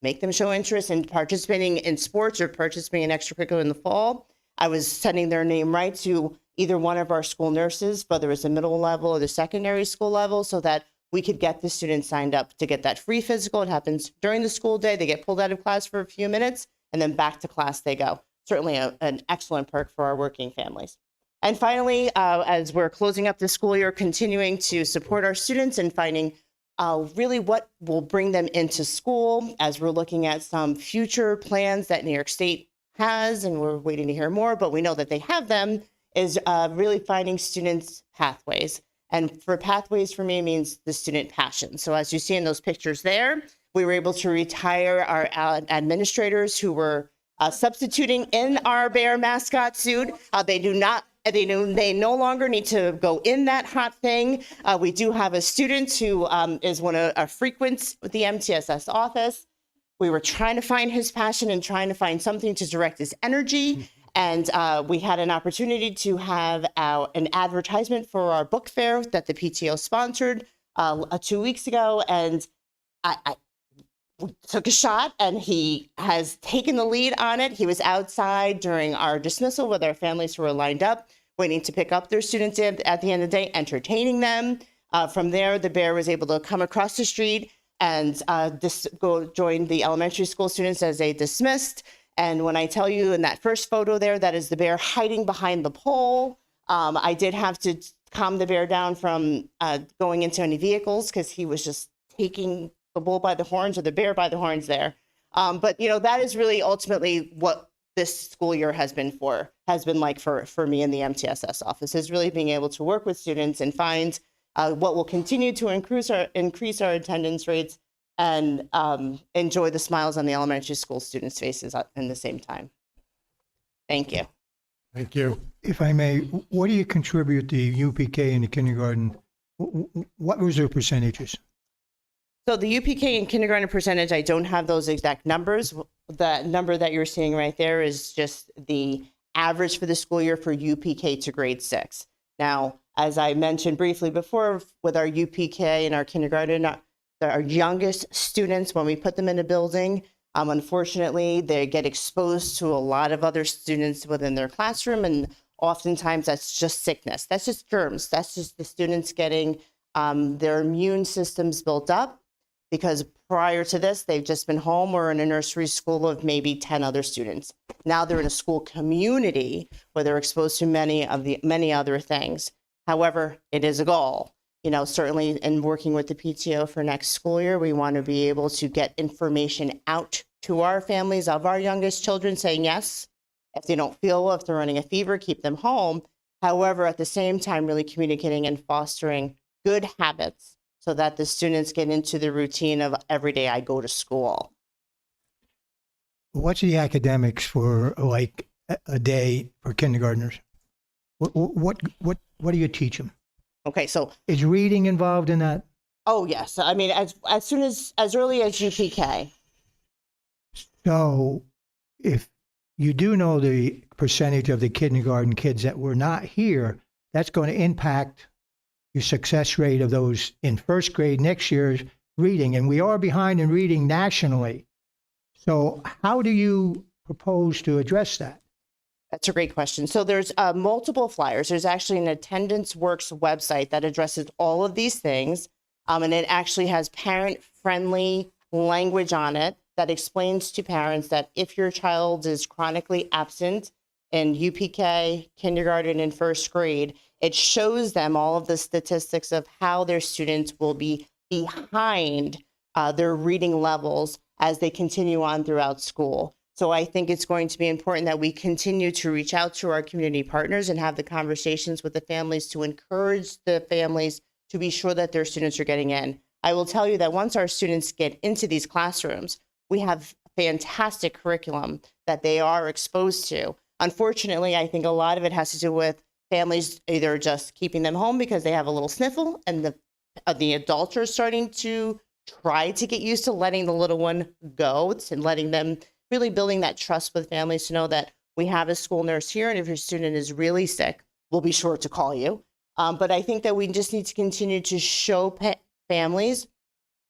make them show interest in participating in sports or participating in extracurricular in the fall, I was sending their name right to either one of our school nurses, whether it's the middle level or the secondary school level, so that we could get the students signed up to get that free physical. It happens during the school day. They get pulled out of class for a few minutes and then back to class they go. Certainly an excellent perk for our working families. And finally, as we're closing up the school year, continuing to support our students and finding really what will bring them into school as we're looking at some future plans that New York State has, and we're waiting to hear more, but we know that they have them, is really finding students' pathways. And for pathways for me means the student passion. So as you see in those pictures there, we were able to retire our administrators who were substituting in our bear mascot suit. They no longer need to go in that hot thing. We do have a student who is one of our frequents with the MTSS office. We were trying to find his passion and trying to find something to direct his energy. And we had an opportunity to have an advertisement for our book fair that the PTO sponsored 2 weeks ago. And we took a shot and he has taken the lead on it. He was outside during our dismissal with our families who were lined up, waiting to pick up their students at the end of the day, entertaining them. From there, the bear was able to come across the street and go join the elementary school students as they dismissed. And when I tell you in that first photo there, that is the bear hiding behind the pole. I did have to calm the bear down from going into any vehicles because he was just taking the bull by the horns or the bear by the horns there. But that is really ultimately what this school year has been like for me in the MTSS office, is really being able to work with students and find what will continue to increase our attendance rates and enjoy the smiles on the elementary school students' faces in the same time. Thank you. Thank you. If I may, what do you contribute to UPK in the kindergarten? What was their percentages? So the UPK in kindergarten percentage, I don't have those exact numbers. The number that you're seeing right there is just the average for the school year for UPK to grade 6. Now, as I mentioned briefly before, with our UPK and our kindergarten, our youngest students, when we put them in a building, unfortunately, they get exposed to a lot of other students within their classroom. And oftentimes that's just sickness. That's just germs. That's just the students getting their immune systems built up, because prior to this, they've just been home or in a nursery school of maybe 10 other students. Now they're in a school community where they're exposed to many other things. However, it is a goal. certainly in working with the PTO for next school year, we want to be able to get information out to our families of our youngest children saying, yes, if they don't feel well, if they're running a fever, keep them home. However, at the same time, really communicating and fostering good habits so that the students get into the routine of every day I go to school. What's the academics for like a day for kindergartners? What do you teach them? Okay, so is reading involved in that? Oh yes, I mean as early as UPK. So, if you do know the percentage of the kindergarten kids that were not here, that's going to impact your success rate of those in first grade next year's reading. And we are behind in reading nationally. So how do you propose to address that? That's a great question. So there's multiple flyers. There's actually an Attendance Works website that addresses all of these things. And it actually has parent-friendly language on it that explains to parents that if your child is chronically absent in UPK, kindergarten, and first grade, it shows them all of the statistics of how their students will be behind their reading levels as they continue on throughout school. So I think it's going to be important that we continue to reach out to our community partners and have the conversations with the families to encourage the families to be sure that their students are getting in. I will tell you that once our students get into these classrooms, we have fantastic curriculum that they are exposed to. Unfortunately, I think a lot of it has to do with families either just keeping them home because they have a little sniffle, and the adults are starting to try to get used to letting the little one go and letting them really building that trust with families to know that we have a school nurse here, and if your student is really sick, we'll be sure to call you. But I think that we just need to continue to show families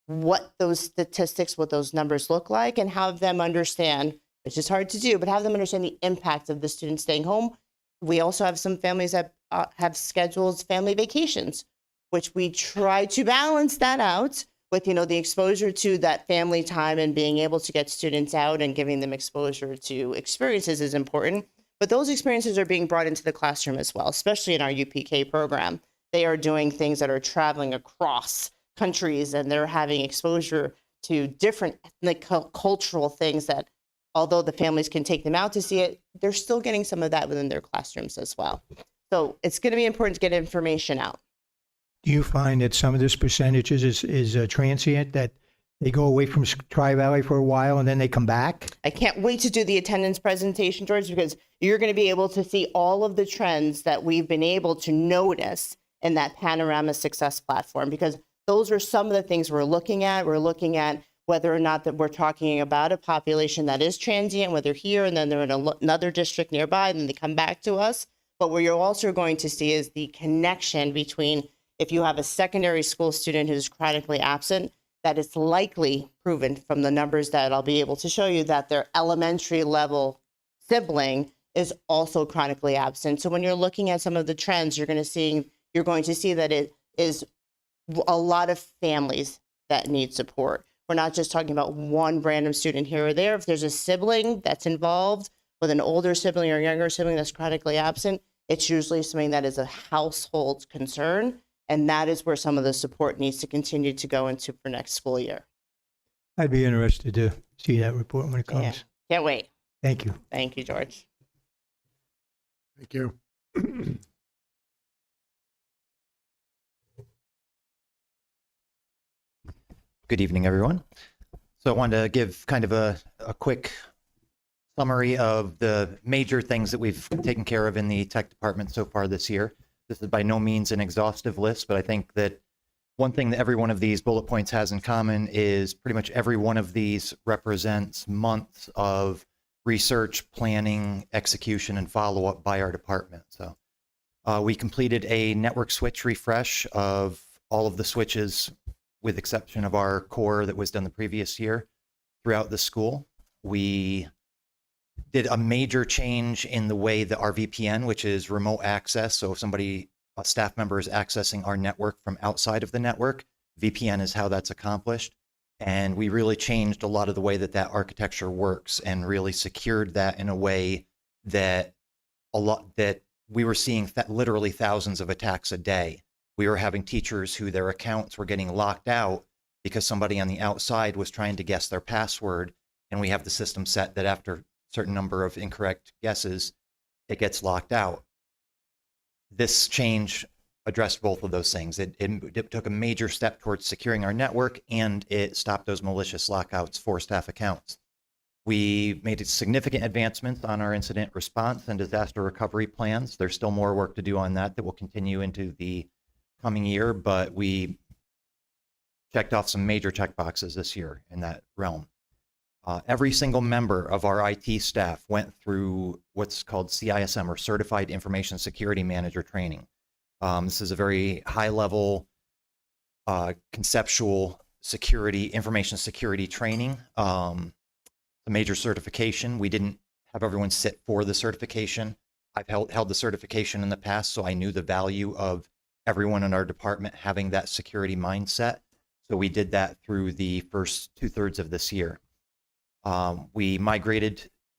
what those statistics, what those numbers look like, and have them understand, which is hard to do, but have them understand the impact of the student staying home. We also have some families that have scheduled family vacations, which we try to balance that out with, the exposure to that family time and being able to get students out and giving them exposure to experiences is important. But those experiences are being brought into the classroom as well, especially in our UPK program. They are doing things that are traveling across countries, and they're having exposure to different ethnic cultural things that, although the families can take them out to see it, they're still getting some of that within their classrooms as well. So it's going to be important to get information out. Do you find that some of this percentages is transient, that they go away from Tri-Valley for a while and then they come back? I can't wait to do the attendance presentation, George, because you're going to be able to see all of the trends that we've been able to notice in that Panorama Success platform, because those are some of the things we're looking at. We're looking at whether or not that we're talking about a population that is transient, whether here and then they're in another district nearby, and then they come back to us. But what you're also going to see is the connection between, if you have a secondary school student who's chronically absent, that it's likely proven from the numbers that I'll be able to show you that their elementary level sibling is also chronically absent. So when you're looking at some of the trends, you're going to see that it is a lot of families that need support. We're not just talking about one random student here or there. If there's a sibling that's involved with an older sibling or younger sibling that's chronically absent, it's usually something that is a household concern. And that is where some of the support needs to continue to go into for next school year. I'd be interested to see that report when it comes. Yeah. Can't wait. Thank you. Thank you, George. Thank you. Good evening, everyone. So I wanted to give kind of a quick summary of the major things that we've taken care of in the tech department so far this year. This is by no means an exhaustive list, but I think that one thing that every one of these bullet points has in common is pretty much every one of these represents months of research, planning, execution, and follow-up by our department. So we completed a network switch refresh of all of the switches, with exception of our core that was done the previous year, throughout the school. We did a major change in the way that our VPN, which is remote access. So if a staff member is accessing our network from outside of the network, VPN is how that's accomplished. And we really changed a lot of the way that architecture works and really secured that in a way that we were seeing literally thousands of attacks a day We were having teachers who their accounts were getting locked out because somebody on the outside was trying to guess their password. And we have the system set that after a certain number of incorrect guesses, it gets locked out. This change addressed both of those things. It took a major step towards securing our network, and it stopped those malicious lockouts for staff accounts. We made significant advancements on our incident response and disaster recovery plans. There's still more work to do on that will continue into the coming year, but we checked off some major checkboxes this year in that realm. Every single member of our IT staff went through what's called CISM, or Certified Information Security Manager training. This is a very high level conceptual security, information security training. A major certification. We didn't have everyone sit for the certification. I've held the certification in the past, so I knew the value of everyone in our department having that security mindset. So we did that through the first 2/3 of this year. We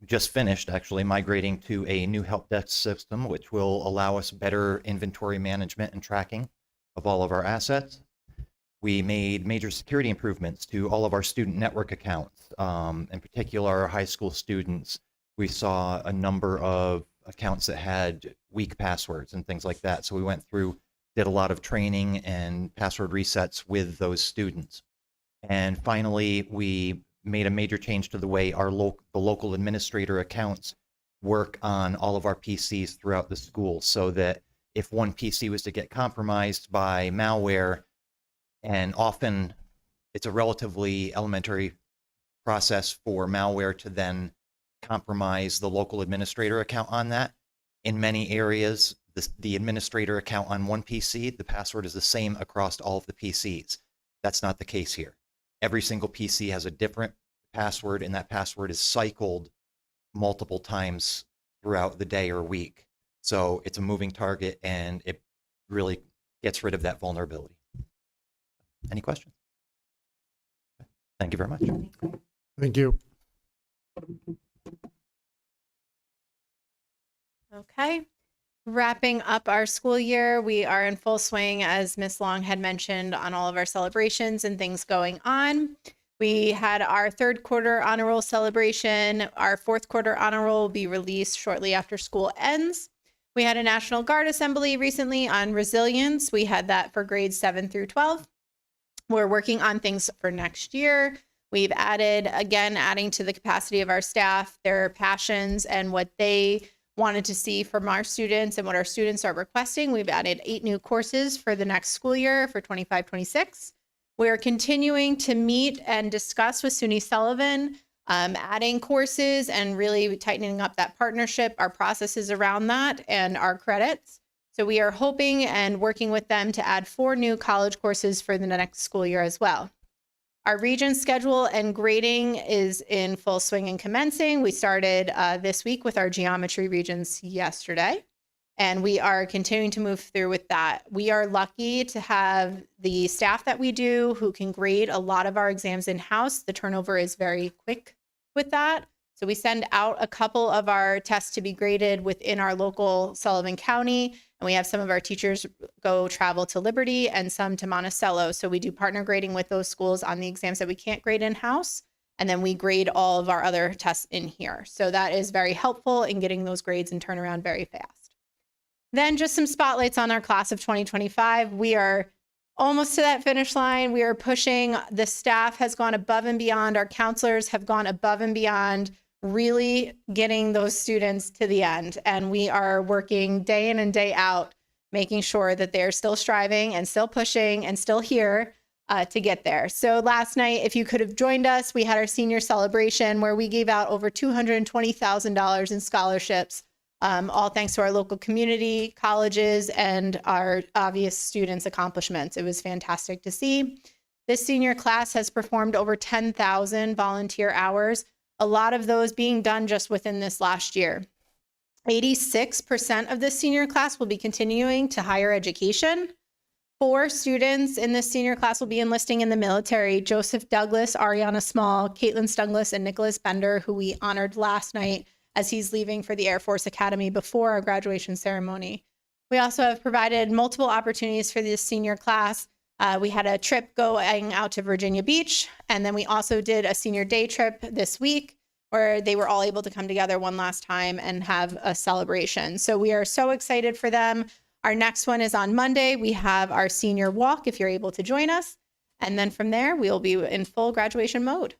just finished actually migrating to a new help desk system, which will allow us better inventory management and tracking of all of our assets. We made major security improvements to all of our student network accounts, in particular our high school students. We saw a number of accounts that had weak passwords and things like that. So we went through, did a lot of training and password resets with those students. And finally, we made a major change to the way the local administrator accounts work on all of our PCs throughout the school, so that if one PC was to get compromised by malware, and often it's a relatively elementary process for malware to then compromise the local administrator account on that. In many areas, the administrator account on one PC, the password is the same across all of the PCs. That's not the case here. Every single PC has a different password, and that password is cycled multiple times throughout the day or week. So it's a moving target, and it really gets rid of that vulnerability. Any questions? Thank you very much. Thank you. Okay. Wrapping up our school year, we are in full swing, as Ms. Long had mentioned, on all of our celebrations and things going on. We had our third quarter honor roll celebration. Our fourth quarter honor roll will be released shortly after school ends. We had a National Guard Assembly recently on resilience. We had that for grades 7 through 12. We're working on things for next year. We've adding to the capacity of our staff, their passions and what they wanted to see from our students and what our students are requesting. We've added 8 new courses for the next school year for 25-26. We're continuing to meet and discuss with SUNY Sullivan, adding courses and really tightening up that partnership, our processes around that, and our credits. So we are hoping and working with them to add 4 new college courses for the next school year as well. Our region schedule and grading is in full swing and commencing. We started this week with our geometry regions yesterday, and we are continuing to move through with that. We are lucky to have the staff that we do who can grade a lot of our exams in-house. The turnover is very quick with that. So we send out a couple of our tests to be graded within our local Sullivan County, and we have some of our teachers go travel to Liberty and some to Monticello. So we do partner grading with those schools on the exams that we can't grade in-house, and then we grade all of our other tests in here. So that is very helpful in getting those grades and turn around very fast. Then just some spotlights on our class of 2025. We are almost to that finish line. We are pushing. The staff has gone above and beyond. Our counselors have gone above and beyond, really getting those students to the end. And we are working day in and day out, making sure that they're still striving and still pushing and still here to get there. So last night, if you could have joined us, we had our senior celebration where we gave out over $220,000 in scholarships, all thanks to our local community, colleges, and our obvious students' accomplishments. It was fantastic to see. This senior class has performed over 10,000 volunteer hours, a lot of those being done just within this last year. 86% of this senior class will be continuing to higher education. 4 students in this senior class will be enlisting in the military: Joseph Douglas, Ariana Small, Caitlin Stunglis, and Nicholas Bender, who we honored last night as he's leaving for the Air Force Academy before our graduation ceremony. We also have provided multiple opportunities for the senior class. We had a trip going out to Virginia Beach, and then we also did a senior day trip this week where they were all able to come together one last time and have a celebration. So we are so excited for them. Our next one is on Monday. We have our senior walk if you're able to join us. And then from there, we'll be in full graduation mode.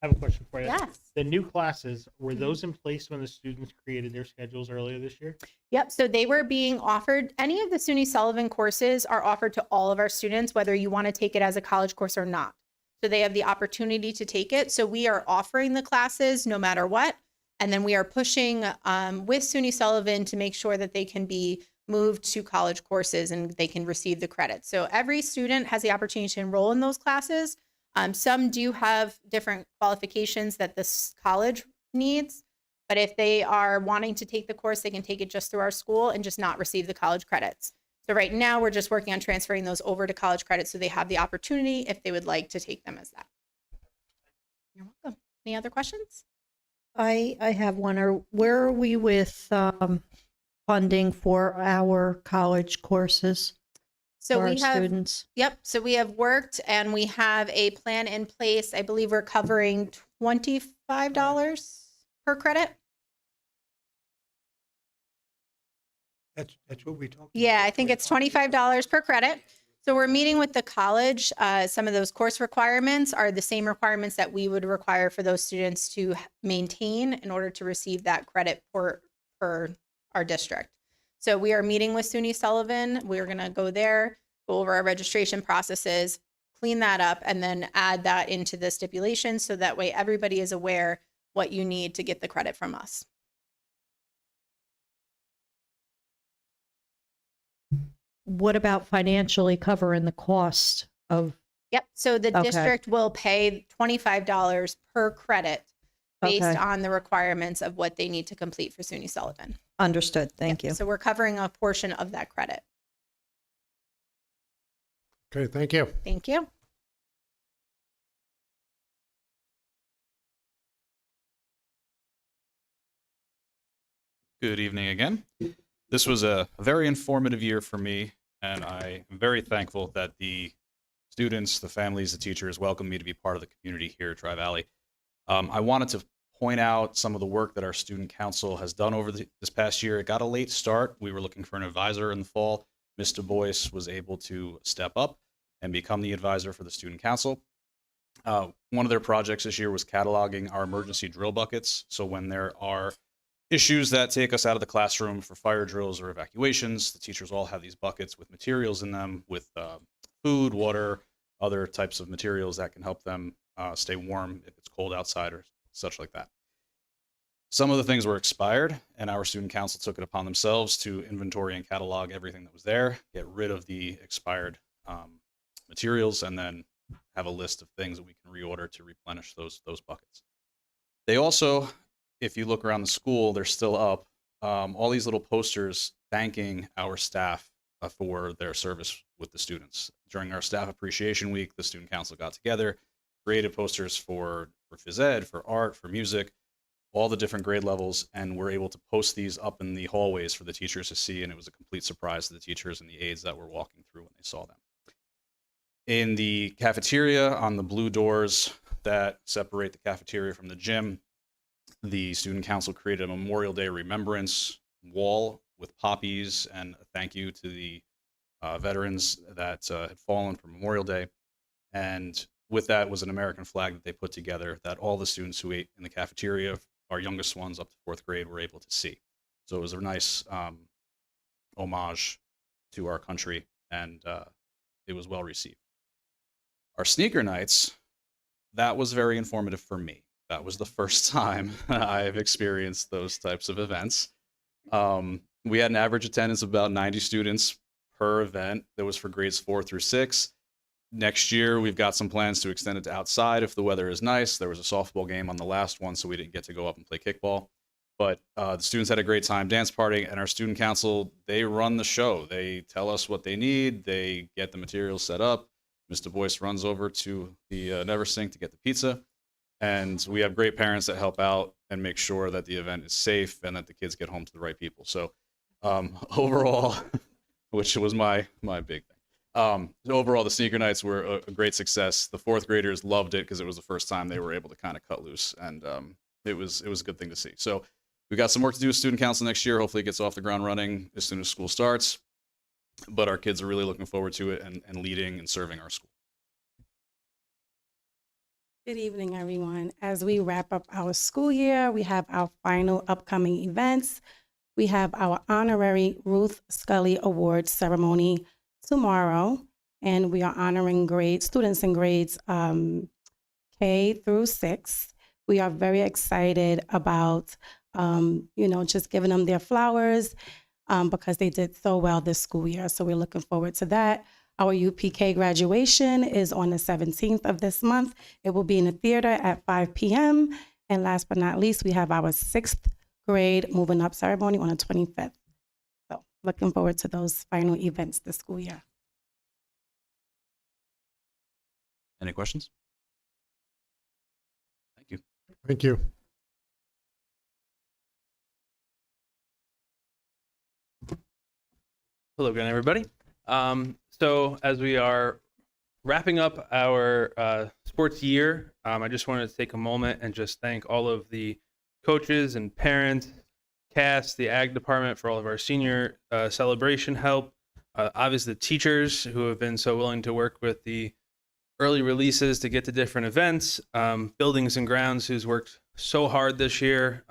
I have a question for you. Yes. The new classes, were those in place when the students created their schedules earlier this year? Yep. So they were being offered, any of the SUNY Sullivan courses are offered to all of our students, whether you want to take it as a college course or not. So they have the opportunity to take it. So we are offering the classes no matter what. And then we are pushing with SUNY Sullivan to make sure that they can be moved to college courses and they can receive the credit. So every student has the opportunity to enroll in those classes. Some do have different qualifications that this college needs, but if they are wanting to take the course, they can take it just through our school and just not receive the college credits. So right now we're just working on transferring those over to college credits so they have the opportunity if they would like to take them as that. You're welcome. Any other questions? I have one. Where are we with funding for our college courses? So for we our have students? Yep. So we have worked and we have a plan in place. I believe we're covering $25 per credit. That's what we talked. Yeah, I think it's $25 per credit. So we're meeting with the college. Some of those course requirements are the same requirements that we would require for those students to maintain in order to receive that credit per our district. So we are meeting with SUNY Sullivan. We're going to go there, go over our registration processes, clean that up, and then add that into the stipulations so that way everybody is aware what you need to get the credit from us. What about financially covering the cost of? Yep. So the Okay. district will pay $25 per credit based Okay. on the requirements of what they need to complete for SUNY Sullivan. Understood. Thank you. So we're covering a portion of that credit. Okay, thank you. Thank you. Good evening again. This was a very informative year for me, and I am very thankful that the students, the families, the teachers welcomed me to be part of the community here at Tri-Valley. I wanted to point out some of the work that our student council has done over this past year. It got a late start. We were looking for an advisor in the fall. Mr. Boyce was able to step up and become the advisor for the student council. One of their projects this year was cataloging our emergency drill buckets. So when there are issues that take us out of the classroom for fire drills or evacuations, the teachers all have these buckets with materials in them with food, water, other types of materials that can help them stay warm if it's cold outside or such like that. Some of the things were expired, and our student council took it upon themselves to inventory and catalog everything that was there, get rid of the expired materials, and then have a list of things that we can reorder to replenish those buckets. They also, if you look around the school, they're still up, all these little posters thanking our staff for their service with the students. During our staff appreciation week, the student council got together, created posters for phys ed, for art, for music, all the different grade levels, and we're able to post these up in the hallways for the teachers to see, and it was a complete surprise to the teachers and the aides that were walking through when they saw them. In the cafeteria, on the blue doors that separate the cafeteria from the gym, the student council created a Memorial Day remembrance wall with poppies and a thank you to the veterans that had fallen for Memorial Day. And with that was an American flag that they put together that all the students who ate in the cafeteria, our youngest ones up to 4th grade, were able to see. So it was a nice homage to our country, and it was well received. Our sneaker nights, that was very informative for me. That was the first time I've experienced those types of events. We had an average attendance of about 90 students per event. That was for grades 4 through 6. Next year, we've got some plans to extend it to outside if the weather is nice. There was a softball game on the last one, so we didn't get to go up and play kickball. But the students had a great time dance partying, and our student council, they run the show. They tell us what they need. They get the materials set up. Mr. Boyce runs over to the Neversink to get the pizza. And we have great parents that help out and make sure that the event is safe and that the kids get home to the right people. So Overall, which was my big thing. Overall, the sneaker nights were a great success. The fourth graders loved it because it was the first time they were able to kind of cut loose, and it was a good thing to see. So we've got some work to do with student council next year. Hopefully, it gets off the ground running as soon as school starts. But our kids are really looking forward to it and leading and serving our school. Good evening, everyone. As we wrap up our school year, we have our final upcoming events. We have our honorary Ruth Scully Award ceremony tomorrow, and we are honoring students in grades K through 6. We are very excited about, just giving them their flowers because they did so well this school year. So we're looking forward to that. Our UPK graduation is on the 17th of this month. It will be in the theater at 5 p.m. And last but not least, we have our 6th grade moving up ceremony on the 25th. So looking forward to those final events this school year. Any questions? Thank you. Thank you. Hello again, everybody. So as we are wrapping up our sports year, I just wanted to take a moment and just thank all of the coaches and parents, cast, the ag department for all of our senior celebration help. Obviously the teachers who have been so willing to work with the early releases to get to different events, buildings and grounds who's worked so hard this year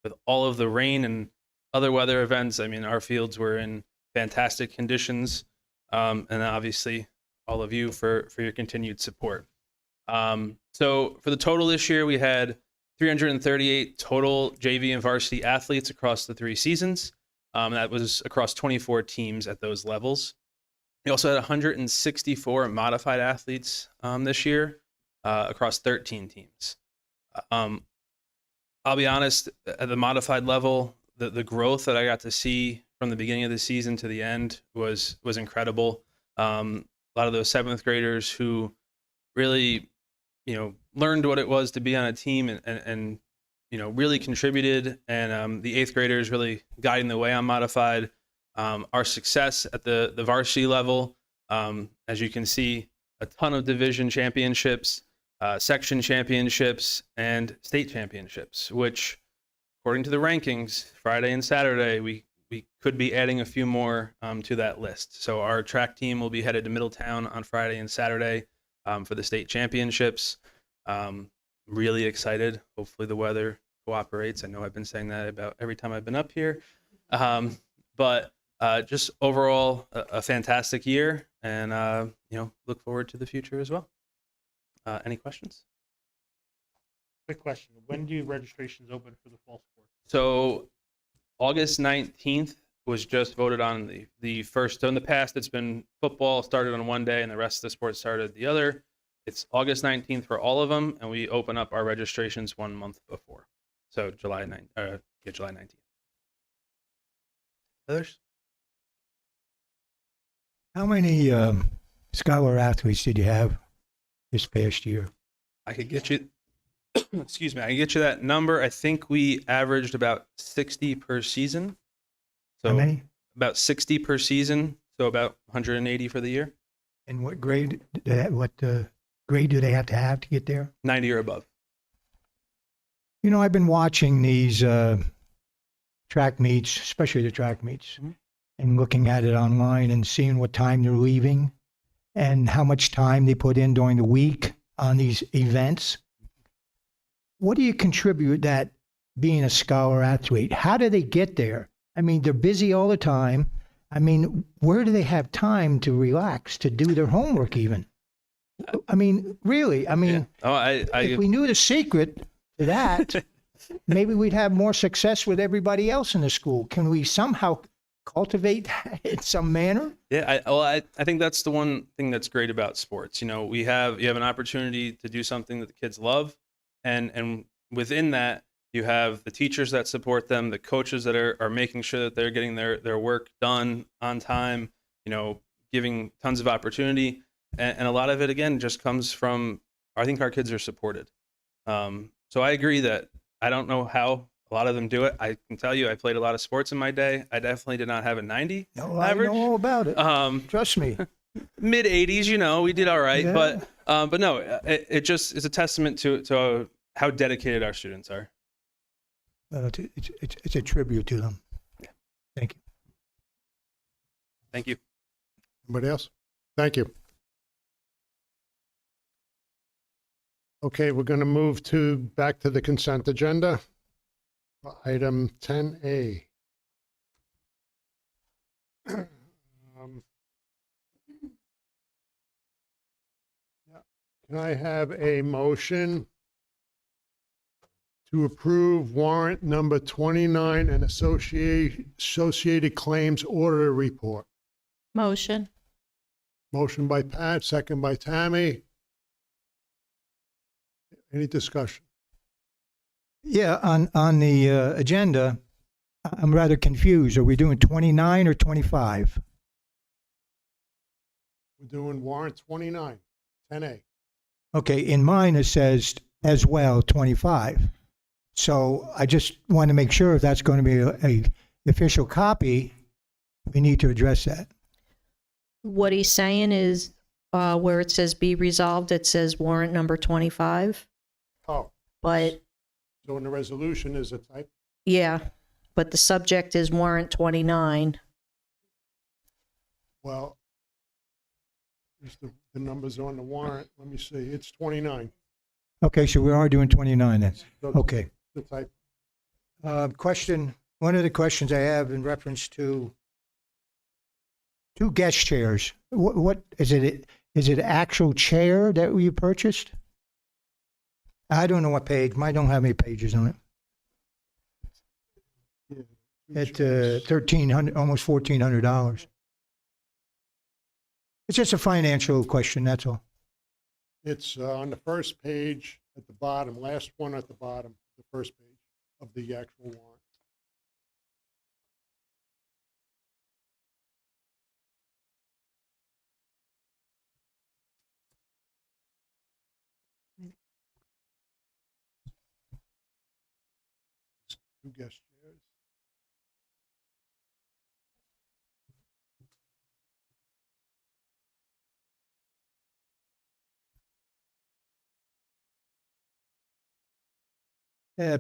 with all of the rain and other weather events. I mean, our fields were in fantastic conditions, and obviously all of you for your continued support. So for the total this year, we had 338 total JV and varsity athletes across the 3 seasons. That was across 24 teams at those levels. We also had 164 modified athletes this year across 13 teams. I'll be honest, at the modified level, the growth that I got to see from the beginning of the season to the end was incredible. A lot of those 7th graders who really, learned what it was to be on a team and really contributed, and the 8th graders really guiding the way on modified. Our success at the varsity level, as you can see, a ton of division championships, section championships, and state championships, which, according to the rankings, Friday and Saturday, we could be adding a few more to that list. So our track team will be headed to Middletown on Friday and Saturday for the state championships. Really excited. Hopefully the weather cooperates. I know I've been saying that about every time I've been up here. But just overall, a fantastic year, and look forward to the future as well. Any questions? Quick question. When do registrations open for the fall sports? So August 19th was just voted on the first. So in the past, it's been football started on one day and the rest of the sports started the other. It's August 19th for all of them, and we open up our registrations 1 month before. So July 19th. Others? How many scholar athletes did you have this past year? I could get you, excuse me, I can get you that number. I think we averaged about 60 per season. So How many? About 60 per season, so about 180 for the year. And what grade? Grade do they have to get there? 90 or above. I've been watching these track meets, especially the track meets, and looking at it online and seeing what time they're leaving and how much time they put in during the week on these events. What do you contribute that being a scholar athlete? How do they get there? I mean, they're busy all the time. I mean, where do they have time to relax, to do their homework even? I mean, really, if we knew the secret to that, maybe we'd have more success with everybody else in the school. Can we somehow cultivate that in some manner? Yeah, I think that's the one thing that's great about sports. You have an opportunity to do something that the kids love, and within that, you have the teachers that support them, the coaches that are making sure that they're getting their work done on time, giving tons of opportunity. And a lot of it, again, just comes from, I think our kids are supported. So I agree that I don't know how A lot of them do it. I can tell you, I played a lot of sports in my day. I definitely did not have a 90 No, average. I know all about it. Trust me. Mid 80s, we did all right. Yeah. But no, it just is a testament to how dedicated our students are. It's a tribute to them. Thank you. Thank you. Anybody else? Thank you. Okay, we're going to move back to the consent agenda. Item 10A. Can I have a motion to approve warrant number 29 and associated claims order report? Motion. Motion by Pat, second by Tammy. Any discussion? Yeah, on the agenda, I'm rather confused. Are we doing 29 or 25? We're doing warrant 29, 10A. Okay, in mine it says as well 25. So I just want to make sure if that's going to be a official copy, we need to address that. What he's saying is where it says be resolved, it says warrant number 25. Oh, But so in the resolution is a type? yeah, but the subject is warrant 29. Well, is the numbers on the warrant. Let me see. It's 29. Okay, so we are doing 29 then. So Okay. The type. Question, one of the questions I have in reference to two guest chairs. What is it? Is it actual chair that you purchased? I don't know what page. Mine don't have any pages on it. At $1,300, almost $1,400. It's just a financial question. That's all. It's on the first page at the bottom, last one at the bottom, the first page of the actual warrant. Two guest chairs.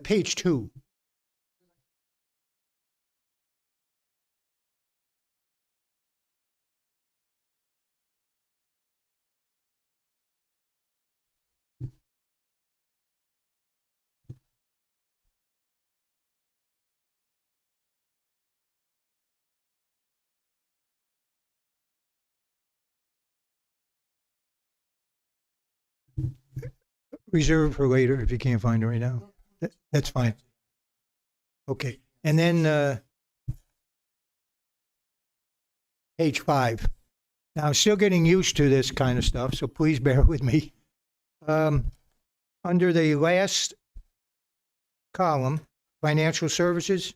Page 2. Reserve for later if you can't find it right now. That's fine. Okay. And then page 5. Now, I'm still getting used to this kind of stuff, so please bear with me. Under the last column, financial services,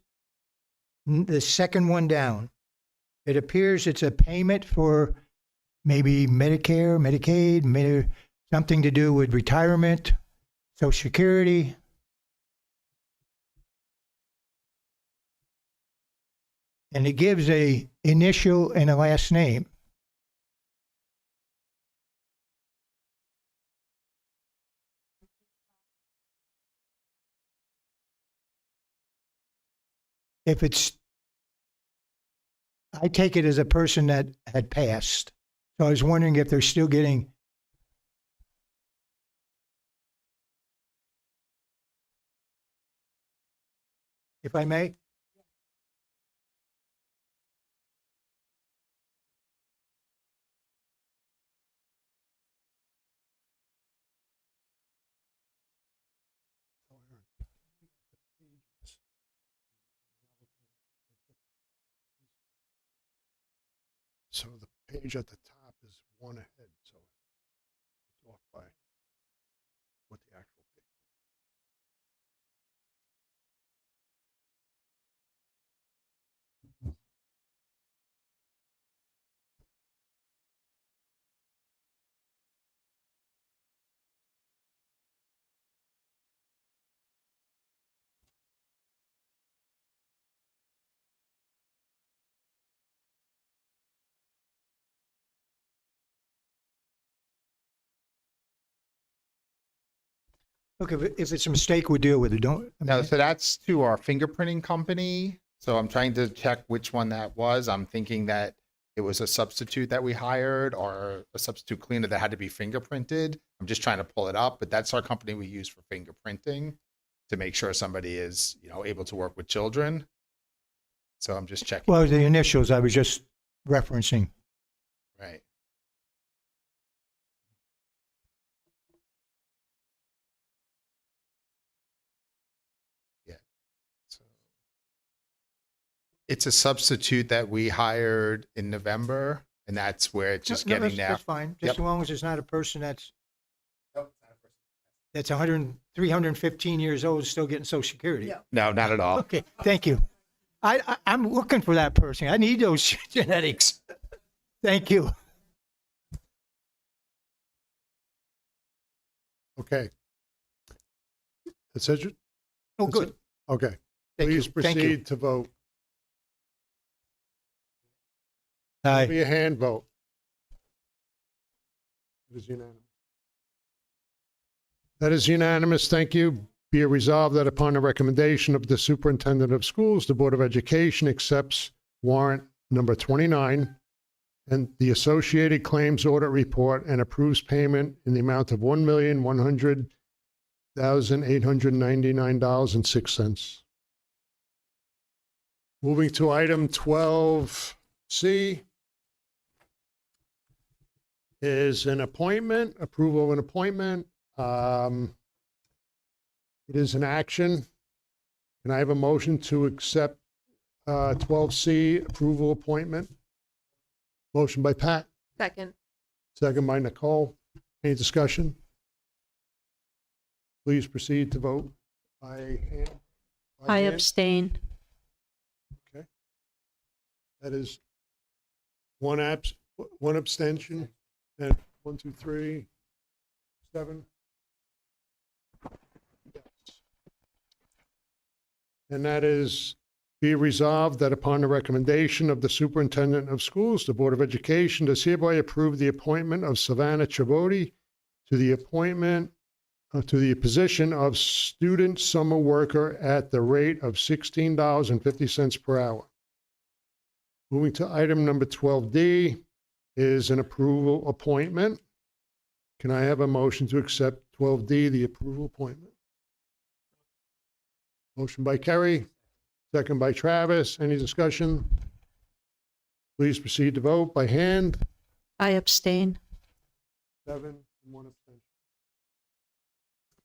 the second one down, it appears it's a payment for maybe Medicare, Medicaid, something to do with retirement, Social Security. And it gives a initial and a last name. If it's, I take it as a person that had passed. So I was wondering if they're still getting. If I may? So the page at the top is one ahead, so it's off by what the actual Okay, but if it's a mistake, we'll deal with it. Don't. No, so that's to our fingerprinting company. So I'm trying to check which one that was. I'm thinking that it was a substitute that we hired or a substitute cleaner that had to be fingerprinted. I'm just trying to pull it up, but that's our company we use for fingerprinting to make sure somebody is, able to work with children. So I'm just checking. Well, the initials I was just referencing. Right. Yeah. So it's a substitute that we hired in November, and that's where it's just No, getting now. that's fine. Just Yep. as long as it's not a person that's 315 years old, still getting Social Security. No, not at all. Okay, thank you. I'm looking for that person. I need those genetics. Thank you. Okay. It says you. Oh, that's good. it? Okay. Thank you. Please Thank you. proceed to vote. Aye. Be a hand vote. It is unanimous. That is unanimous. Thank you. Be it resolved that upon the recommendation of the superintendent of schools, the Board of Education accepts warrant number 29 and the associated claims audit report and approves payment in the amount of $1,100,899.06. Moving to item 12C is an appointment, approval of an appointment. It is an action. Can I have a motion to accept 12C approval appointment? Motion by Pat, Second. second by Nicole. Any discussion? Please proceed to vote by hand. by I hand. abstain. Okay. That is one abstention, and 1, 2, 3, 7. And that is, be resolved that upon the recommendation of the superintendent of schools, the Board of Education does hereby approve the appointment of Savannah Chavoti to the to the position of student summer worker at the rate of $16.50 per hour. Moving to item number 12D is an approval appointment. Can I have a motion to accept 12D, the approval appointment? Motion by Kerry, second by Travis. Any discussion? Please proceed to vote by hand. I abstain. 7 and 1 abstention.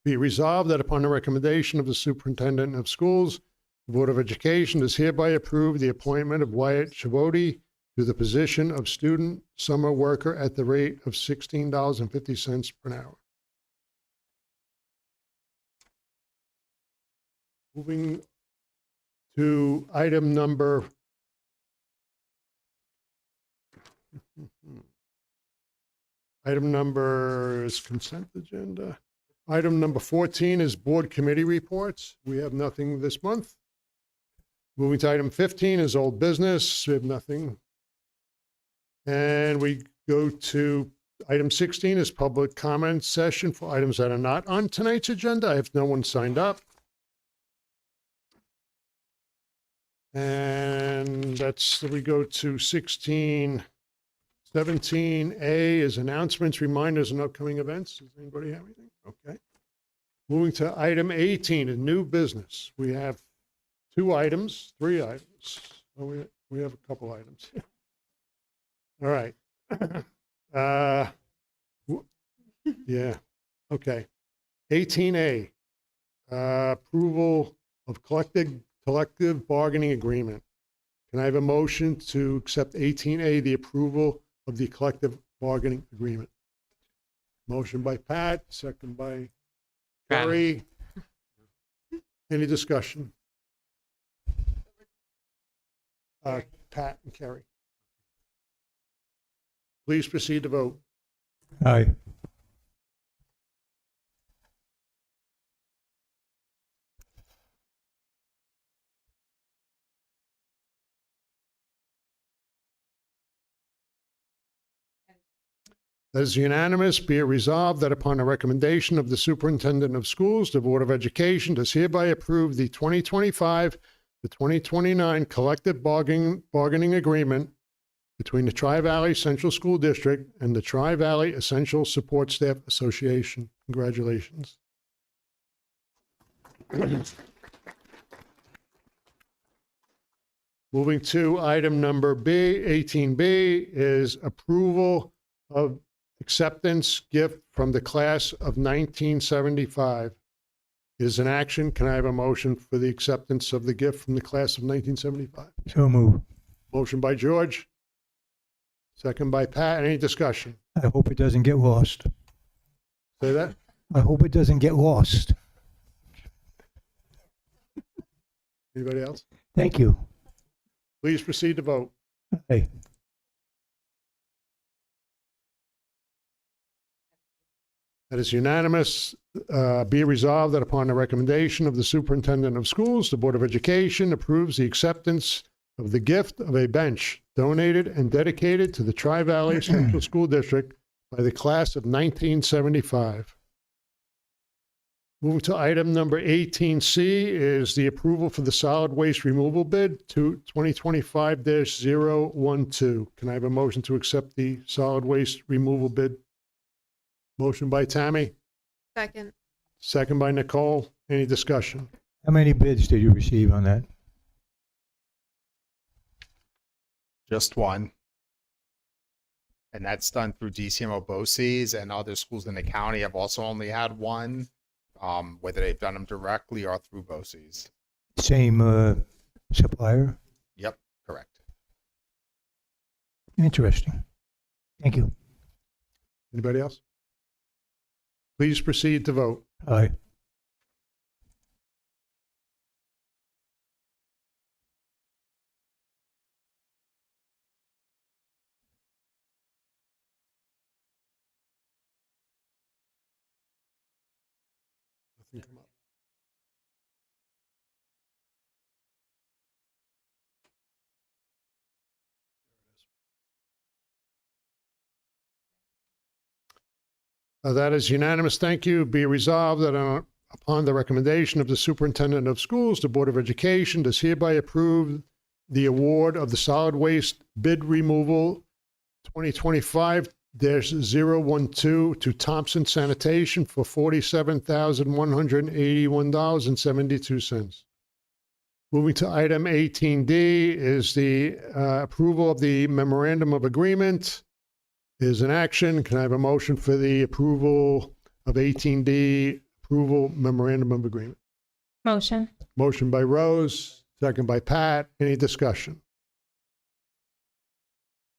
Be it resolved that upon the recommendation of the superintendent of schools, the Board of Education does hereby approve the appointment of Wyatt Chavoti to the position of student summer worker at the rate of $16.50 per hour. Moving to item number is consent agenda. Item number 14 is board committee reports. We have nothing this month. Moving to item 15 is old business. We have nothing. And we go to item 16 is public comment session for items that are not on tonight's agenda. I have no one signed up. And that's, we go to 16. 17A is announcements, reminders, and upcoming events. Does anybody have anything? Okay. Moving to item 18, a new business. We have 3 items. Oh, we have a couple items. All right. Yeah. Okay. 18A, approval of collective bargaining agreement. Can I have a motion to accept 18A, the approval of the collective bargaining agreement? Motion by Pat, second by Kerry. Any discussion? Pat and Kerry. Please proceed to vote. Aye. That is unanimous. Be it resolved that upon the recommendation of the superintendent of schools, the Board of Education does hereby approve the 2025 to 2029 collective bargaining agreement between the Tri-Valley Central School District and the Tri-Valley Essential Support Staff Association. Congratulations. Moving to item number B, 18B, is approval of acceptance gift from the class of 1975. Is an action. Can I have a motion for the acceptance of the gift from the class of 1975? So move. Motion by George. Second by Pat. Any discussion? I hope it doesn't get lost. Say that? I hope it doesn't get lost. Anybody else? Thank you. Please proceed to vote. Aye. That is unanimous. Be resolved that upon the recommendation of the superintendent of schools, the Board of Education approves the acceptance of the gift of a bench donated and dedicated to the Tri-Valley Central School District by the class of 1975. Moving to item number 18C is the approval for the solid waste removal bid to 2025-012. Can I have a motion to accept the solid waste removal bid? Motion by Tammy, Second. second by Nicole. Any discussion? How many bids did you receive on that? Just one. And that's done through DCMO BOCES, and other schools in the county have also only had one, whether they've done them directly or through BOCES. Same supplier? Yep, correct. Interesting. Thank you. Anybody else? Please proceed to vote. Aye. Nothing come up. That is unanimous. Thank you. Be resolved that upon the recommendation of the superintendent of schools, the Board of Education does hereby approve the award of the solid waste bid removal 2025-012 to Thompson Sanitation for $47,181.72. Moving to item 18D is the approval of the memorandum of agreement. Is an action. Can I have a motion for the approval of 18D, approval memorandum of agreement? Motion. Motion by Rose, second by Pat. Any discussion?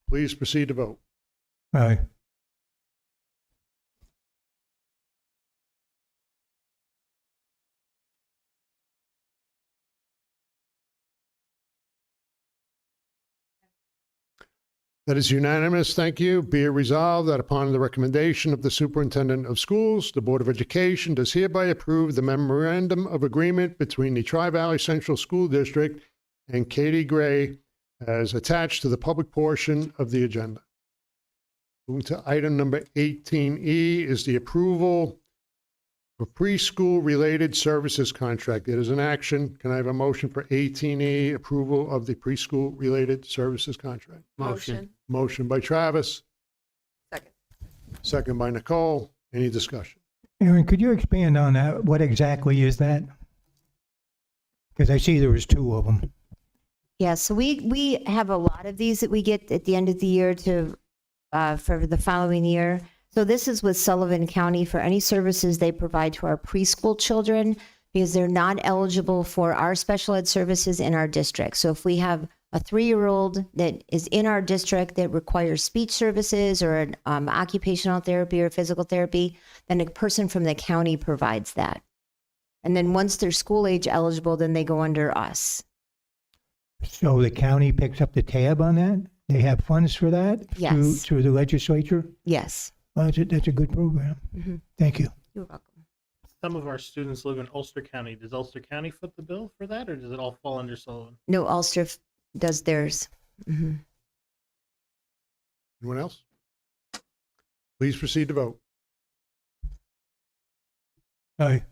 Please proceed to vote. Aye. That is unanimous. Thank you. Be it resolved that upon the recommendation of the superintendent of schools, the Board of Education does hereby approve the memorandum of agreement between the Tri-Valley Central School District and Katie Gray as attached to the public portion of the agenda. Moving to item number 18E is the approval for preschool-related services contract. It is an action. Can I have a motion for 18E, approval of the preschool-related services contract? Motion. Motion by Travis. Second. Second by Nicole. Any discussion? Aaron, could you expand on that? What exactly is that? Because I see there was two of them. Yeah, so we have a lot of these that we get at the end of the year to for the following year. So this is with Sullivan County for any services they provide to our preschool children because they're not eligible for our special ed services in our district. So if we have a 3-year-old that is in our district that requires speech services or an, occupational therapy or physical therapy, then a person from the county provides that. And then once they're school age eligible, then they go under us. So the county picks up the tab on that? They have funds for that? Yes. Through the legislature? Yes. Well, that's a good program. Mm-hmm. Thank you. You're welcome. Some of our students live in Ulster County. Does Ulster County foot the bill for that, or does it all fall under Sullivan? No, Ulster does theirs. Mm-hmm. Anyone else? Please proceed to vote. Aye.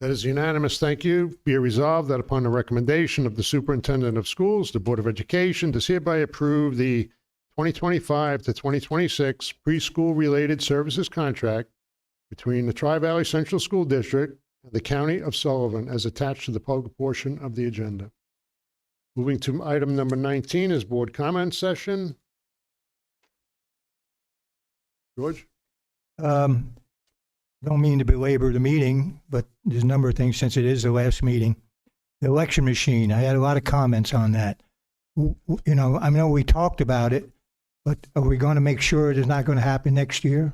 That is unanimous. Thank you. Be it resolved that upon the recommendation of the Superintendent of Schools, the Board of Education does hereby approve the 2025 to 2026 preschool-related services contract between the Tri-Valley Central School District and the County of Sullivan as attached to the public portion of the agenda. Moving to item number 19 is board comment session. George? Don't mean to belabor the meeting, but there's a number of things since it is the last meeting. The election machine, I had a lot of comments on that. You know, I know we talked about it, but are we going to make sure it is not going to happen next year?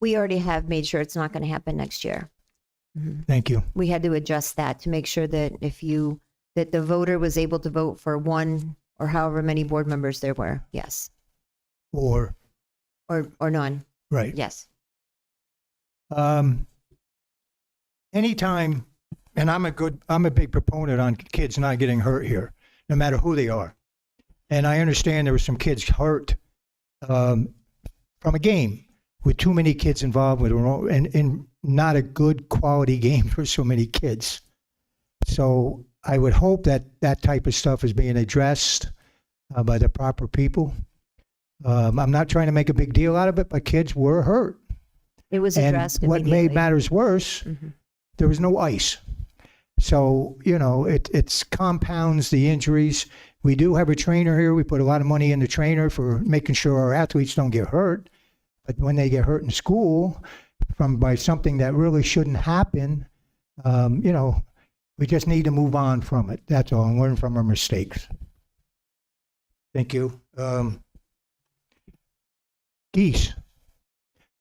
We already have made sure it's not going to happen next year. Thank you. We had to adjust that to make sure that that the voter was able to vote for one or however many board members there were. Yes. Or none. Right. Yes. Anytime, and I'm a big proponent on kids not getting hurt here, no matter who they are. And I understand there were some kids hurt from a game with too many kids involved with, and not a good quality game for so many kids. So I would hope that that type of stuff is being addressed by the proper people. I'm not trying to make a big deal out of it, but kids were hurt. It was addressed And what made immediately. matters worse, there was no ice. So, you know, it compounds the injuries. We do have a trainer here. We put a lot of money in the trainer for making sure our athletes don't get hurt. But when they get hurt in school by something that really shouldn't happen, you know, we just need to move on from it. That's all, and learn from our mistakes. Thank you. Geese.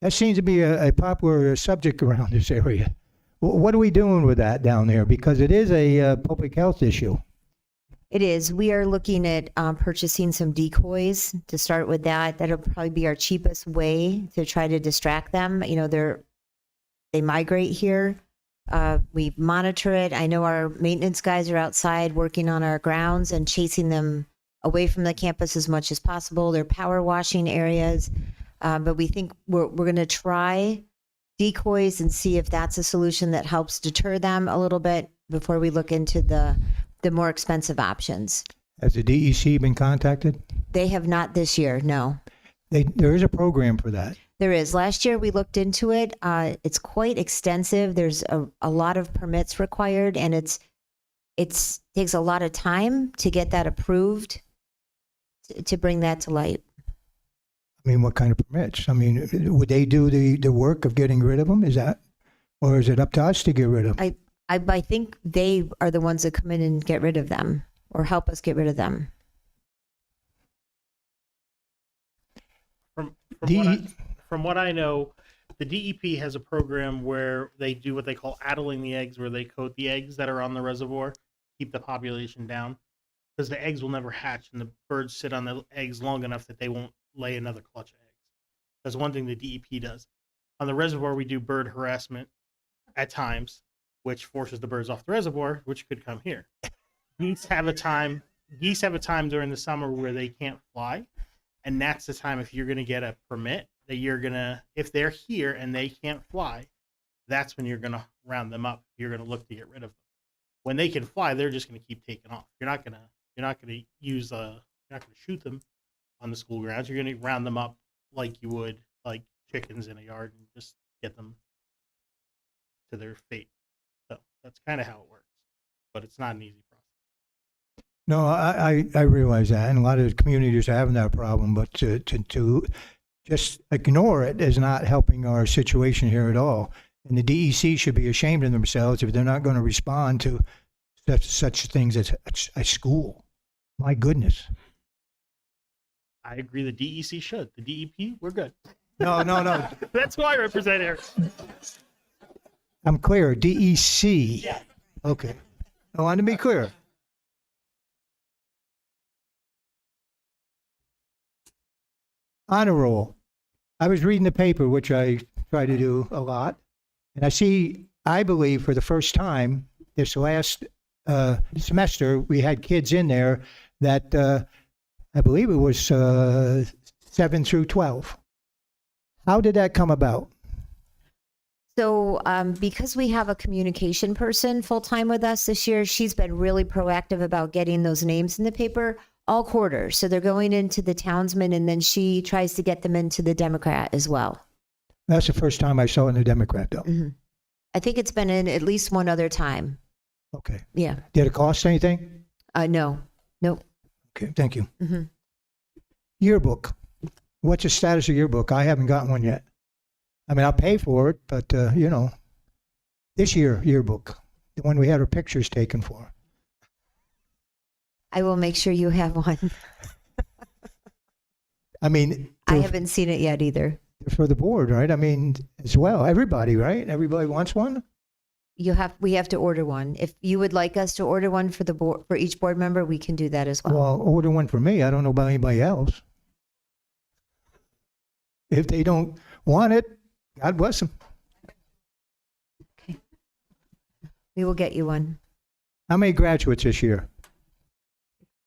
That seems to be a popular subject around this area. What are we doing with that down there? Because it is a public health issue. It is. We are looking at purchasing some decoys to start with that. That'll probably be our cheapest way to try to distract them. You know, they migrate here. We monitor it. I know our maintenance guys are outside working on our grounds and chasing them away from the campus as much as possible. They're power washing areas. But we think we're going to try decoys and see if that's a solution that helps deter them a little bit before we look into the more expensive options. Has the DEC been contacted? They have not this year, no. There is a program for that. There is. Last year we looked into it. It's quite extensive. There's a lot of permits required, and it takes a lot of time to get that approved to bring that to light. I mean, what kind of permits? I mean, would they do the work of getting rid of them? Is that, or is it up to us to get rid of them? I think they are the ones that come in and get rid of them or help us get rid of them. From what I know, the DEP has a program where they do what they call addling the eggs, where they coat the eggs that are on the reservoir, keep the population down, because the eggs will never hatch and the birds sit on the eggs long enough that they won't lay another clutch of eggs. That's one thing the DEP does. On the reservoir, we do bird harassment at times, which forces the birds off the reservoir, which could come here. Geese have a time during the summer where they can't fly, and that's the time, if you're going to get a permit, that you're going to, if they're here and they can't fly, that's when you're going to round them up. You're going to look to get rid of them. When they can fly, they're just going to keep taking off. You're not going to shoot them on the school grounds. You're going to round them up like you would like chickens in a yard and just get them to their fate. So that's kind of how it works, but it's not an easy process. No, I realize that, and a lot of communities are having that problem, but to just ignore it is not helping our situation here at all. And the DEC should be ashamed of themselves if they're not going to respond to such things as a school. My goodness. I agree the DEC should. The DEP, we're good. No. That's who I represent here. I'm clear. DEC. Yeah. Okay. I want to be clear. Honor roll. I was reading the paper, which I try to do a lot, and I believe for the first time this last semester, we had kids in there that I believe it was 7 through 12. How did that come about? So because we have a communication person full-time with us this year, she's been really proactive about getting those names in the paper all quarter. So they're going into the Townsman, and then she tries to get them into the Democrat as well. That's the first time I saw it in the Democrat, though. Mm-hmm. I think it's been in at least one other time. Okay. Yeah. Did it cost anything? No. Nope. Okay, thank you. Mm-hmm. Yearbook. What's the status of yearbook? I haven't gotten one yet. I mean, I'll pay for it, but, this yearbook, the one we had our pictures taken for. I will make sure you have one. I mean, I haven't seen it yet either. for the board, right? I mean, as well, everybody, right? Everybody wants one? We have to order one. If you would like us to order one for the board, for each board member, we can do that as well. Well, order one for me. I don't know about anybody else. If they don't want it, God bless them. We will get you one. How many graduates this year?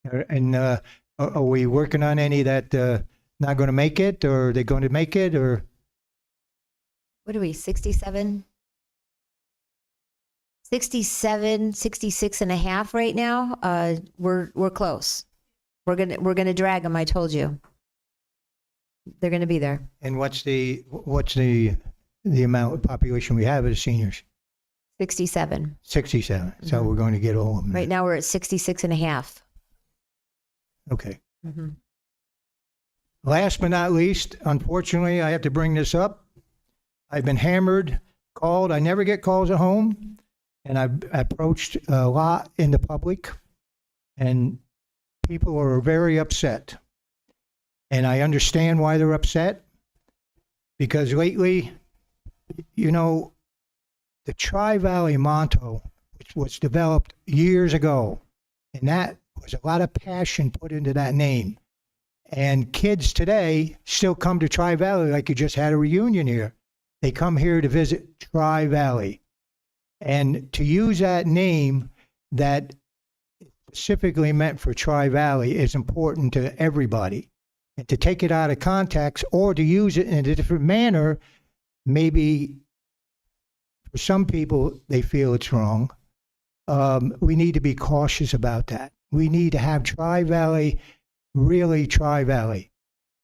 And are we working on any that not going to make it, or are they going to make it, or? What are we, 67? 67, 66 and a half right now. We're close. We're gonna drag them. I told you. They're gonna be there. And what's the amount of population we have as seniors? 67. 67. So we're going to get all of them. Right now we're at 66 and a half. Okay. Mm-hmm. Last but not least, unfortunately, I have to bring this up. I've been hammered, called. I never get calls at home, and I've approached a lot in the public, and people are very upset. And I understand why they're upset, because lately, the Tri-Valley motto, which was developed years ago, and that was a lot of passion put into that name. And kids today still come to Tri-Valley like you just had a reunion here. They come here to visit Tri-Valley. And to use that name that specifically meant for Tri-Valley is important to everybody. And to take it out of context or to use it in a different manner, maybe for some people, they feel it's wrong. We need to be cautious about that. We need to have Tri-Valley, really Tri-Valley.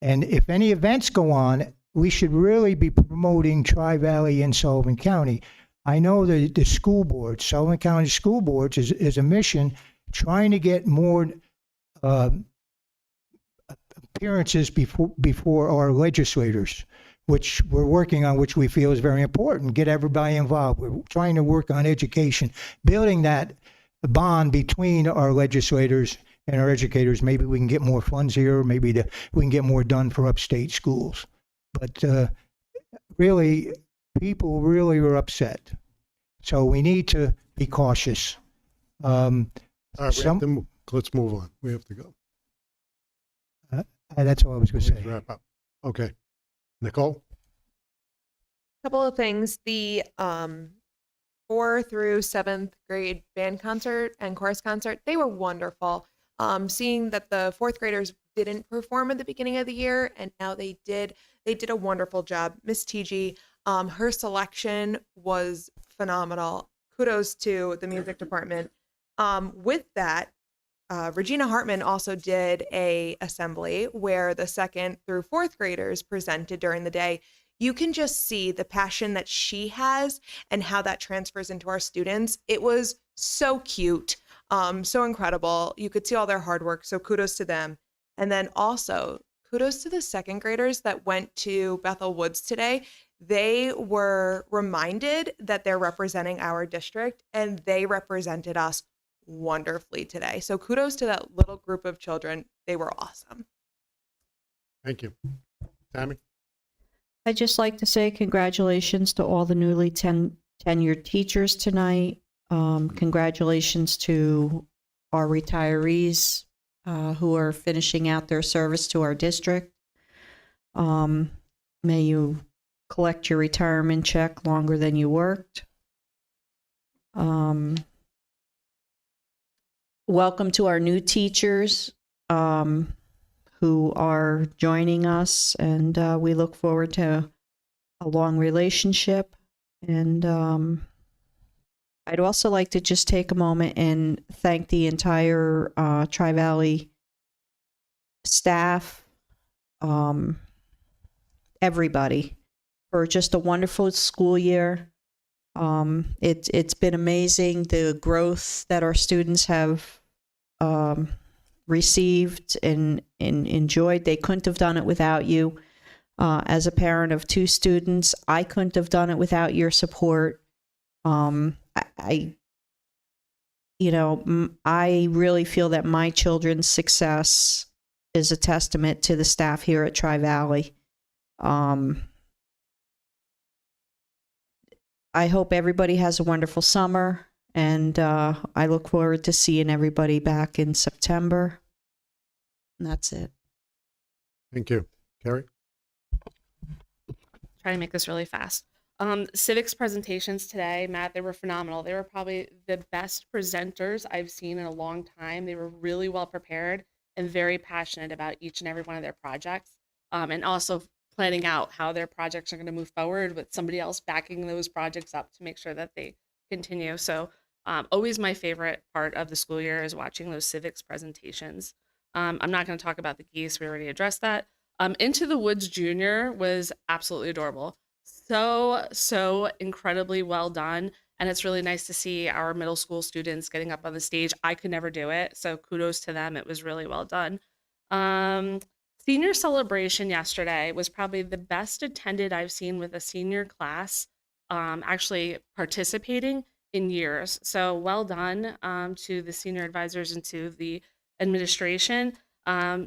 And if any events go on, we should really be promoting Tri-Valley in Sullivan County. I know the school board, Sullivan County School Boards, is a mission trying to get more appearances before our legislators, which we're working on, which we feel is very important. Get everybody involved. We're trying to work on education, building that bond between our legislators and our educators. Maybe we can get more funds here. Maybe we can get more done for upstate schools. But really, people really are upset. So we need to be cautious. All right, let's move on. We have to go. That's all I was going to say. Wrap up. Okay. Nicole? Couple of things. The 4th through 7th grade band concert and chorus concert, they were wonderful. Seeing that the 4th graders didn't perform at the beginning of the year, and now they did a wonderful job. Miss TG, her selection was phenomenal. Kudos to the music department. With that, Regina Hartman also did a assembly where the 2nd through 4th graders presented during the day. You can just see the passion that she has and how that transfers into our students. It was so cute, so incredible. You could see all their hard work, so kudos to them. And then also kudos to the 2nd graders that went to Bethel Woods today. They were reminded that they're representing our district, and they represented us wonderfully today. So kudos to that little group of children. They were awesome. Thank you. Tammy? I'd just like to say congratulations to all the newly tenured teachers tonight. Congratulations to our retirees who are finishing out their service to our district. May you collect your retirement check longer than you worked. Welcome to our new teachers. who are joining us, and we look forward to a long relationship. And I'd also like to just take a moment and thank the entire Tri-Valley staff, everybody, for just a wonderful school year. It's been amazing, the growth that our students have received and enjoyed. They couldn't have done it without you. As a parent of 2 students, I couldn't have done it without your support. I really feel that my children's success is a testament to the staff here at Tri-Valley. I hope everybody has a wonderful summer, and I look forward to seeing everybody back in September. And that's it. Thank you. Carrie? Try to make this really fast. Civics presentations today, Matt, they were phenomenal. They were probably the best presenters I've seen in a long time. They were really well prepared and very passionate about each and every one of their projects, and also planning out how their projects are going to move forward with somebody else backing those projects up to make sure that they continue. So always my favorite part of the school year is watching those civics presentations. I'm not going to talk about the geese. We already addressed that. Into the Woods Junior was absolutely adorable. So incredibly well done. And it's really nice to see our middle school students getting up on the stage. I could never do it, so kudos to them. It was really well done. Senior celebration yesterday was probably the best attended I've seen with a senior class actually participating in years. So well done to the senior advisors and to the administration.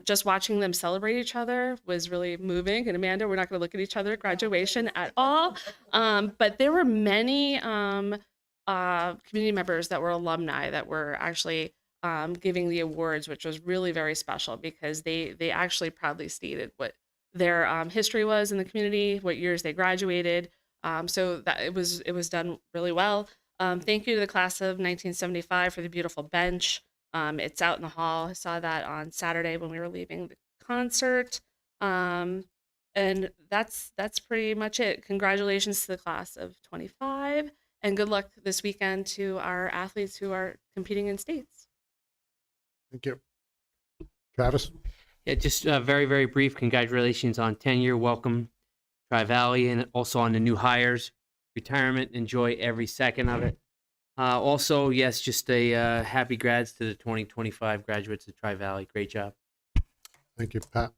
Just watching them celebrate each other was really moving. And Amanda, we're not going to look at each other at graduation at all. But there were many community members that were alumni that were actually giving the awards, which was really very special because they actually proudly stated what their history was in the community, what years they graduated. So that it was done really well. Thank you to the class of 1975 for the beautiful bench. It's out in the hall. I saw that on Saturday when we were leaving the concert. And that's pretty much it. Congratulations to the class of 25 and good luck this weekend to our athletes who are competing in states. Thank you. Travis? Yeah, just very, very brief. Congratulations on tenure. Welcome, Tri-Valley, and also on the new hires. Retirement, enjoy every second of it. Also, yes, just a happy grads to the 2025 graduates of Tri-Valley. Great job. Thank you, Pat.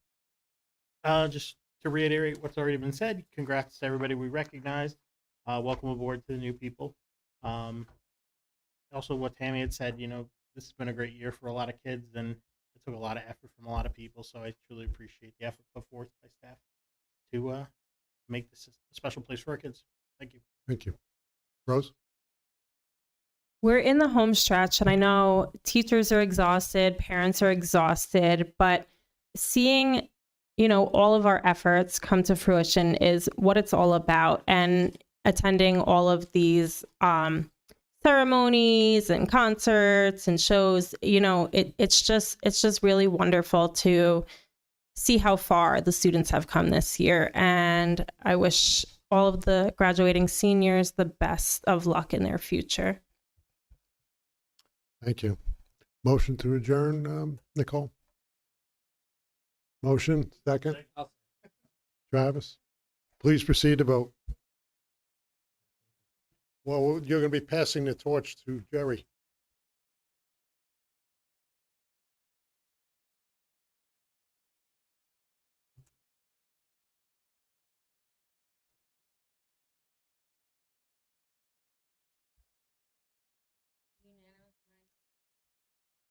Just to reiterate what's already been said, congrats to everybody we recognized. Welcome aboard to the new people. Also, what Tammy had said, this has been a great year for a lot of kids, and it took a lot of effort from a lot of people. So I truly appreciate the effort put forth by staff to make this a special place for our kids. Thank you. Thank you. Rose? We're in the home stretch, and I know teachers are exhausted, parents are exhausted, but seeing, all of our efforts come to fruition is what it's all about. And attending all of these ceremonies and concerts and shows, it's just really wonderful to see how far the students have come this year. And I wish all of the graduating seniors the best of luck in their future. Thank you. Motion to adjourn, Nicole? Motion, second? Travis? Please proceed to vote. Well, you're going to be passing the torch to Jerry.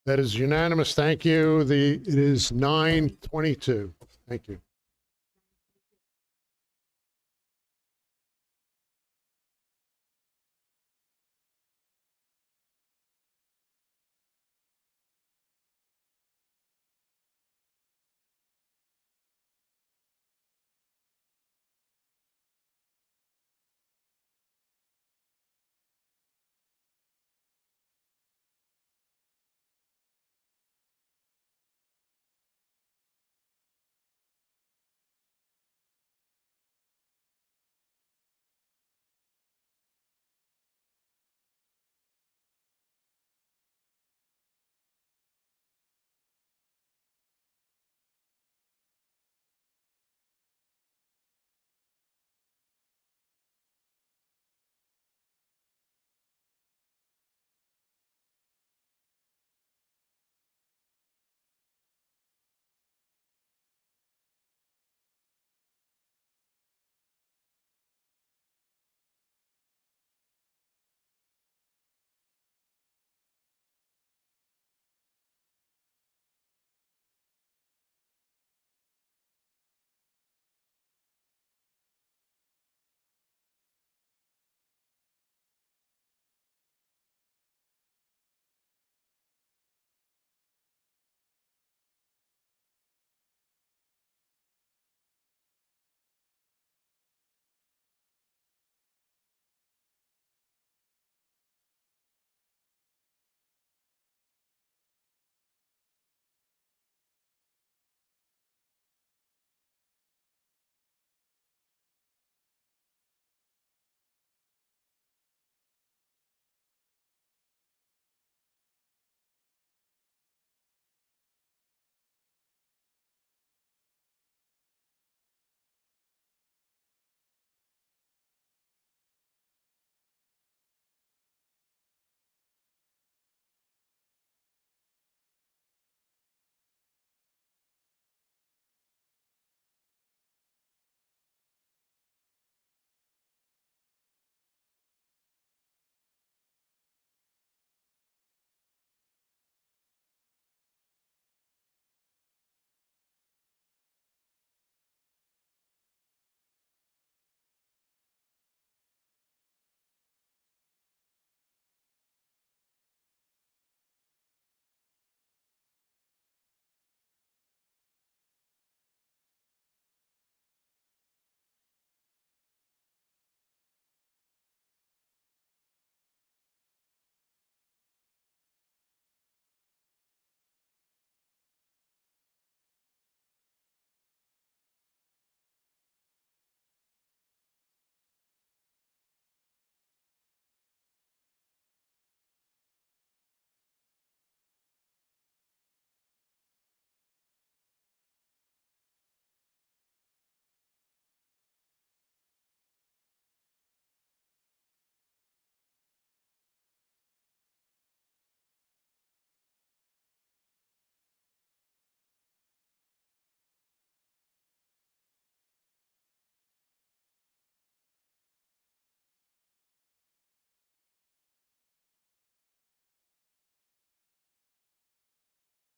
That is unanimous. Thank you. It is 9:22. Thank you.